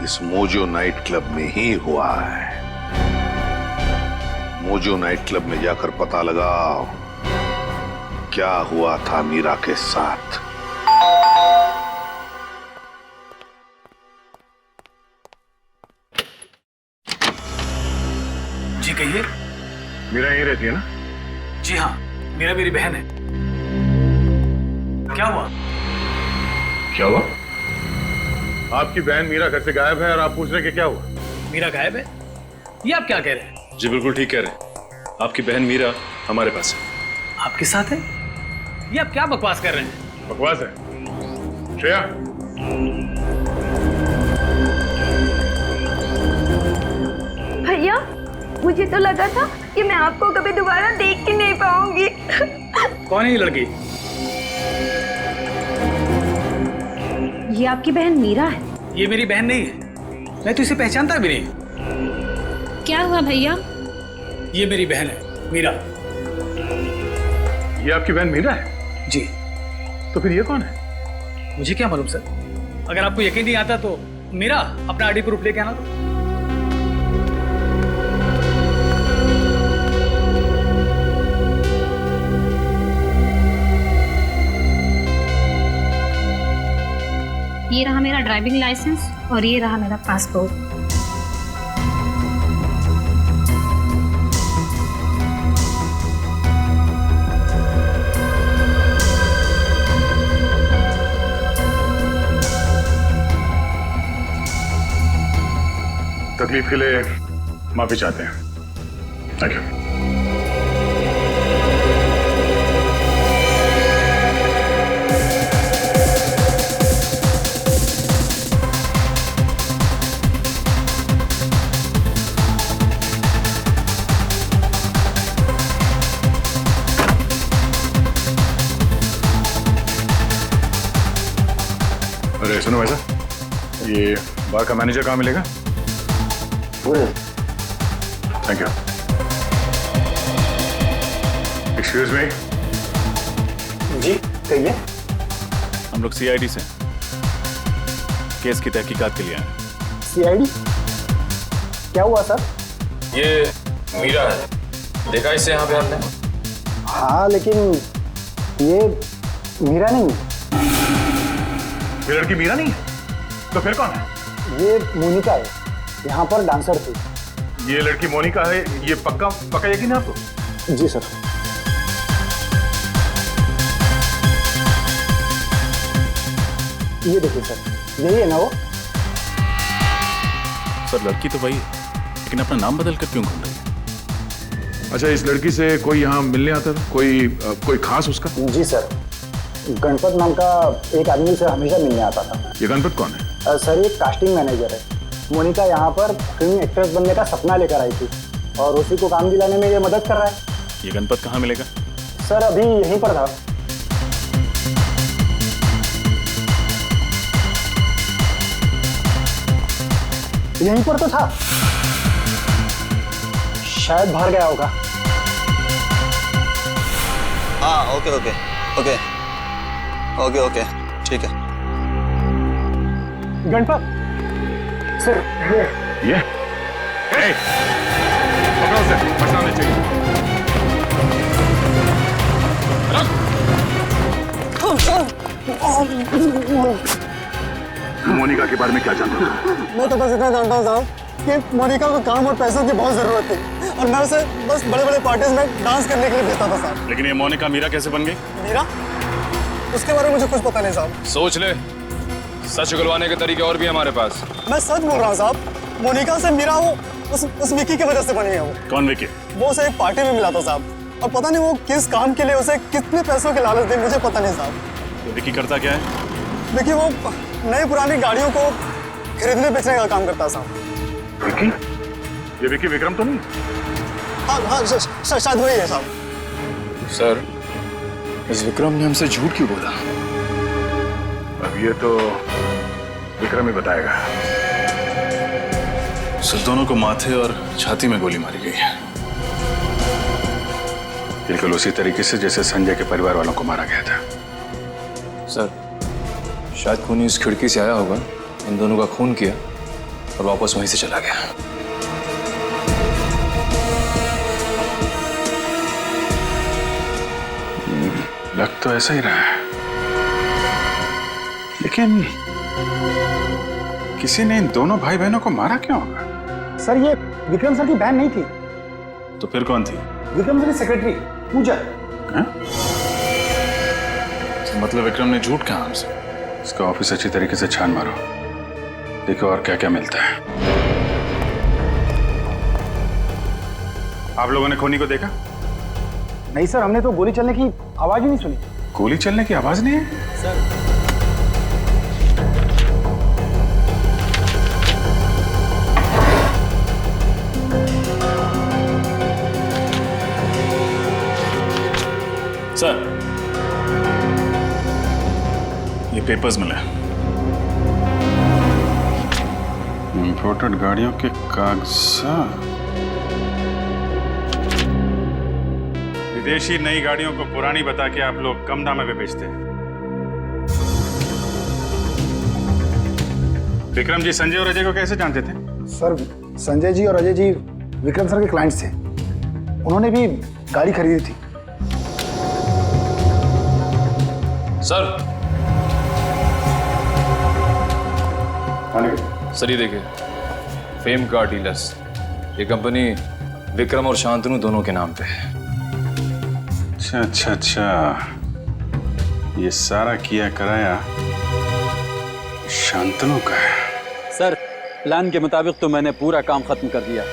इस मोजो नाइट क्लब में ही हुआ है। मोजो नाइट क्लब में जाकर पता लगाओ क्या हुआ था मीरा के साथ। जी कहिए। मीरा यहीं रहती है ना? जी हाँ, मीरा मेरी बहन है। क्या हुआ? क्या हुआ? आपकी बहन मीरा घर से गायब है और आप पूछ रहे कि क्या हुआ? मीरा गायब है? ये आप क्या कह रहे हैं? जी बिल्कुल ठीक कह रहे हैं। आपकी बहन मीरा हमारे पास है। आपके साथ है? ये आप क्या बकवास कर रहे हैं? बकवास है? श्रेया, भैया मुझे तो लगा था कि मैं आपको कभी दोबारा देख ही नहीं पाऊंगी। कौन है ये लड़की? ये आपकी बहन मीरा है? ये मेरी बहन नहीं है, मैं तो इसे पहचानता भी नहीं। क्या हुआ भैया? ये मेरी बहन है मीरा। ये आपकी बहन मीरा है? जी। तो फिर ये कौन है? मुझे क्या मालूम सर, अगर आपको यकीन नहीं आता तो मीरा अपना आईडी प्रूफ लेके आना। तो ये रहा मेरा ड्राइविंग लाइसेंस और ये रहा मेरा पासपोर्ट। तकलीफ के लिए माफी चाहते हैं। Thank you. अरे सुनो भाई साहब, ये बार का मैनेजर कहाँ मिलेगा? Thank you. Excuse me. जी कहिए। हम लोग सीआईडी से केस की तहकीकात के लिए आए। सीआईडी? क्या हुआ सर? ये मीरा है, देखा इससे यहाँ पे आपने? हाँ लेकिन ये मीरा नहीं। ये लड़की मीरा नहीं है? तो फिर कौन है? ये मोनिका है, यहाँ पर डांसर थी। ये लड़की मोनिका है, ये पक्का पक्का यकीन है आपको? जी सर। ये देखिए सर, यही है ना वो? सर लड़की तो वही है, लेकिन अपना नाम बदल कर क्यों घूम रही है? अच्छा, इस लड़की से कोई यहाँ मिलने आता था? कोई खास उसका? जी सर, गणपत नाम का एक आदमी से हमेशा मिलने आता था। ये गणपत कौन है? सर ये कास्टिंग मैनेजर है। मोनिका यहाँ पर फिल्म एक्ट्रेस बनने का सपना लेकर आई थी और उसी को काम दिलाने में ये मदद कर रहा है। ये गणपत कहाँ मिलेगा? सर अभी यहीं पर था। यहीं पर तो था, शायद बाहर गया होगा। हाँ okay okay okay okay okay ठीक है। गणपत सर ये पकड़ो उसे, बचाने चाहिए। मोनिका के बारे में क्या जानते हो? मैं तो बस इतना जानता हूँ साहब कि मोनिका को काम और पैसों की बहुत जरूरत थी और मैं उसे बस बड़े बड़े पार्टीज में डांस करने के लिए भेजता था साहब। लेकिन ये मोनिका मीरा कैसे बन गई? मीरा? उसके बारे में मुझे कुछ पता नहीं साहब। सोच ले, सच उगलवाने के तरीके और भी हमारे पास। मैं सच बोल रहा हूँ साहब, मोनिका से मीरा वो उस विकी की वजह से बनी है। वो कौन विकी? वो उसे एक पार्टी में मिला था साहब और पता नहीं वो किस काम के लिए उसे कितने पैसों के लालच दी, मुझे पता नहीं साहब। तो विकी करता क्या है? विकी वो नई पुरानी गाड़ियों को खरीदने बेचने का काम करता साहब। विकी? ये विकी विक्रम तो नहीं? हाँ शायद वही है साहब। सर, इस विक्रम ने हमसे झूठ क्यों बोला? अब ये तो विक्रम ही बताएगा। सर दोनों को माथे और छाती में गोली मारी गई है, बिल्कुल उसी तरीके से जैसे संजय के परिवार वालों को मारा गया था। सर शायद खूनी इस खिड़की से आया होगा, इन दोनों का खून किया और वापस वहीं से चला गया। लग तो ऐसा ही रहा है, लेकिन किसी ने इन दोनों भाई बहनों को मारा क्यों होगा? सर ये विक्रम सर की बहन नहीं थी। तो फिर कौन थी? विक्रम सर की सेक्रेटरी पूजा। तो मतलब विक्रम ने झूठ कहा हमसे? इसका ऑफिस अच्छी तरीके से छान मारो, देखो और क्या क्या मिलता है। आप लोगों ने खूनी को देखा? नहीं सर, हमने तो गोली चलने की आवाज ही नहीं सुनी। गोली चलने की आवाज नहीं है? सर सर ये पेपर्स मिले, इंपोर्टेड गाड़ियों के कागजात। विदेशी नई गाड़ियों को पुरानी बता के आप लोग कम दाम में बेचते हैं। विक्रम जी संजय और अजय को कैसे जानते थे? सर, संजय जी और अजय जी विक्रम सर के क्लाइंट्स थे। उन्होंने भी गाड़ी खरीदी थी। सर सर ये देखिए, फेम कार डीलर्स, ये कंपनी विक्रम और शांतनु दोनों के नाम पे है। अच्छा अच्छा अच्छा, ये सारा किया कराया शांतनु का है। सर, प्लान के मुताबिक तो मैंने पूरा काम खत्म कर दिया।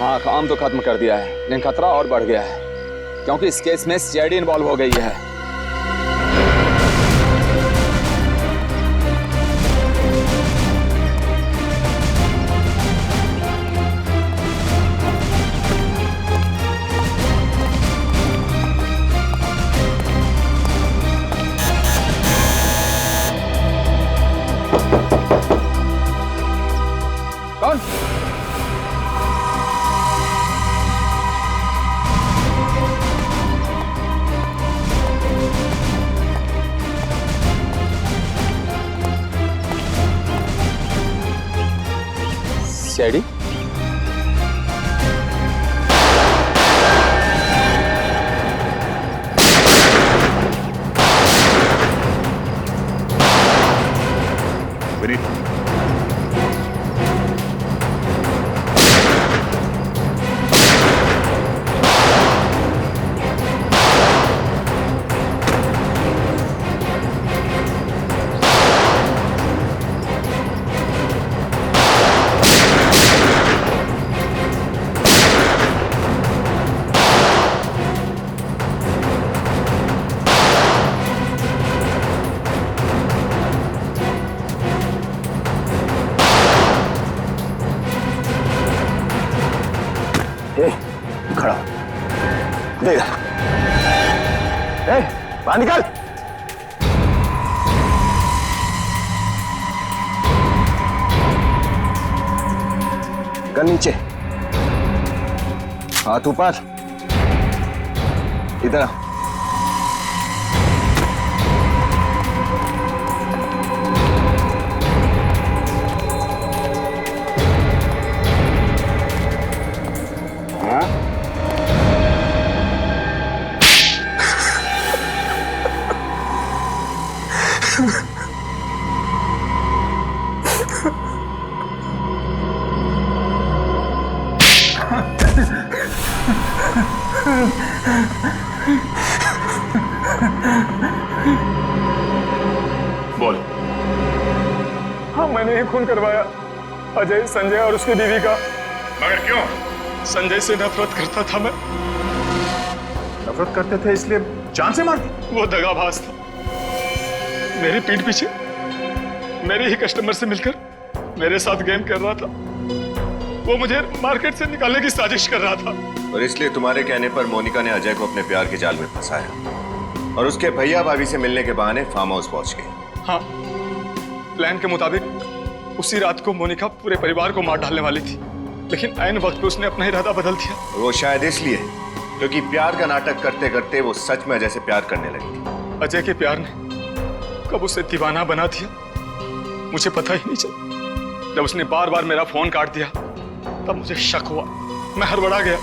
हाँ, काम तो खत्म कर दिया है, लेकिन खतरा और बढ़ गया है क्योंकि इस केस में सीआईडी इन्वॉल्व हो गई है। कौन? सीआईडी? विनीत, खड़ा देख, बाहर निकल। गन नीचे, हाथ ऊपर, इधर आ। बोल। हाँ, मैंने ही खून करवाया अजय, संजय और उसकी बीवी का। मगर क्यों? संजय से नफरत करता था मैं। नफरत करते थे इसलिए जान से मार दी? वो दगाबाज था, मेरी पीठ पीछे मेरे ही कस्टमर से मिलकर मेरे साथ गेम कर रहा था। वो मुझे मार्केट से निकालने की साजिश कर रहा था। और इसलिए तुम्हारे कहने पर मोनिका ने अजय को अपने प्यार के जाल में फंसाया और उसके भैया भाभी से मिलने के बहाने फार्म हाउस पहुंच गई। हाँ, प्लान के मुताबिक उसी रात को मोनिका पूरे परिवार को मार डालने वाली थी, लेकिन ऐन वक्त पे उसने अपना इरादा बदल दिया। वो शायद इसलिए क्योंकि प्यार का नाटक करते करते वो सच में अजय से प्यार करने लगी थी। अजय के प्यार ने कब उसे दीवाना बना दिया मुझे पता ही नहीं चला। जब उसने बार बार मेरा फोन काट दिया तब मुझे शक हुआ, मैं हड़बड़ा गया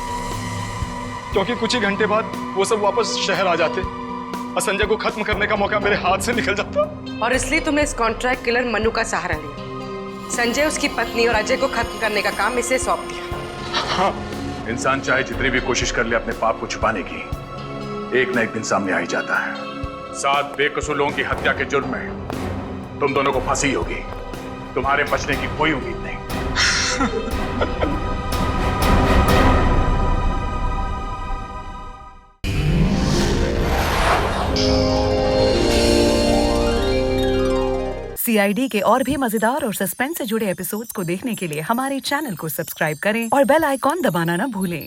क्योंकि कुछ ही घंटे बाद वो सब वापस शहर आ जाते और संजय को खत्म करने का मौका मेरे हाथ से निकल जाता। और इसलिए तुमने इस कॉन्ट्रैक्ट किलर मनु का सहारा लिया। संजय, उसकी पत्नी और अजय को खत्म करने का काम इसे सौंप दिया। हाँ, इंसान चाहे जितनी भी कोशिश कर ले अपने पाप को छुपाने की, एक न एक दिन सामने आ ही जाता है। 7 बेकसूर लोगों की हत्या के जुर्म में तुम दोनों को फांसी होगी। तुम्हारे बचने की कोई उम्मीद नहीं। सीआईडी के और भी मजेदार और सस्पेंस से जुड़े एपिसोड्स को देखने के लिए हमारे चैनल को सब्सक्राइब करें और बेल आइकॉन दबाना ना भूलें।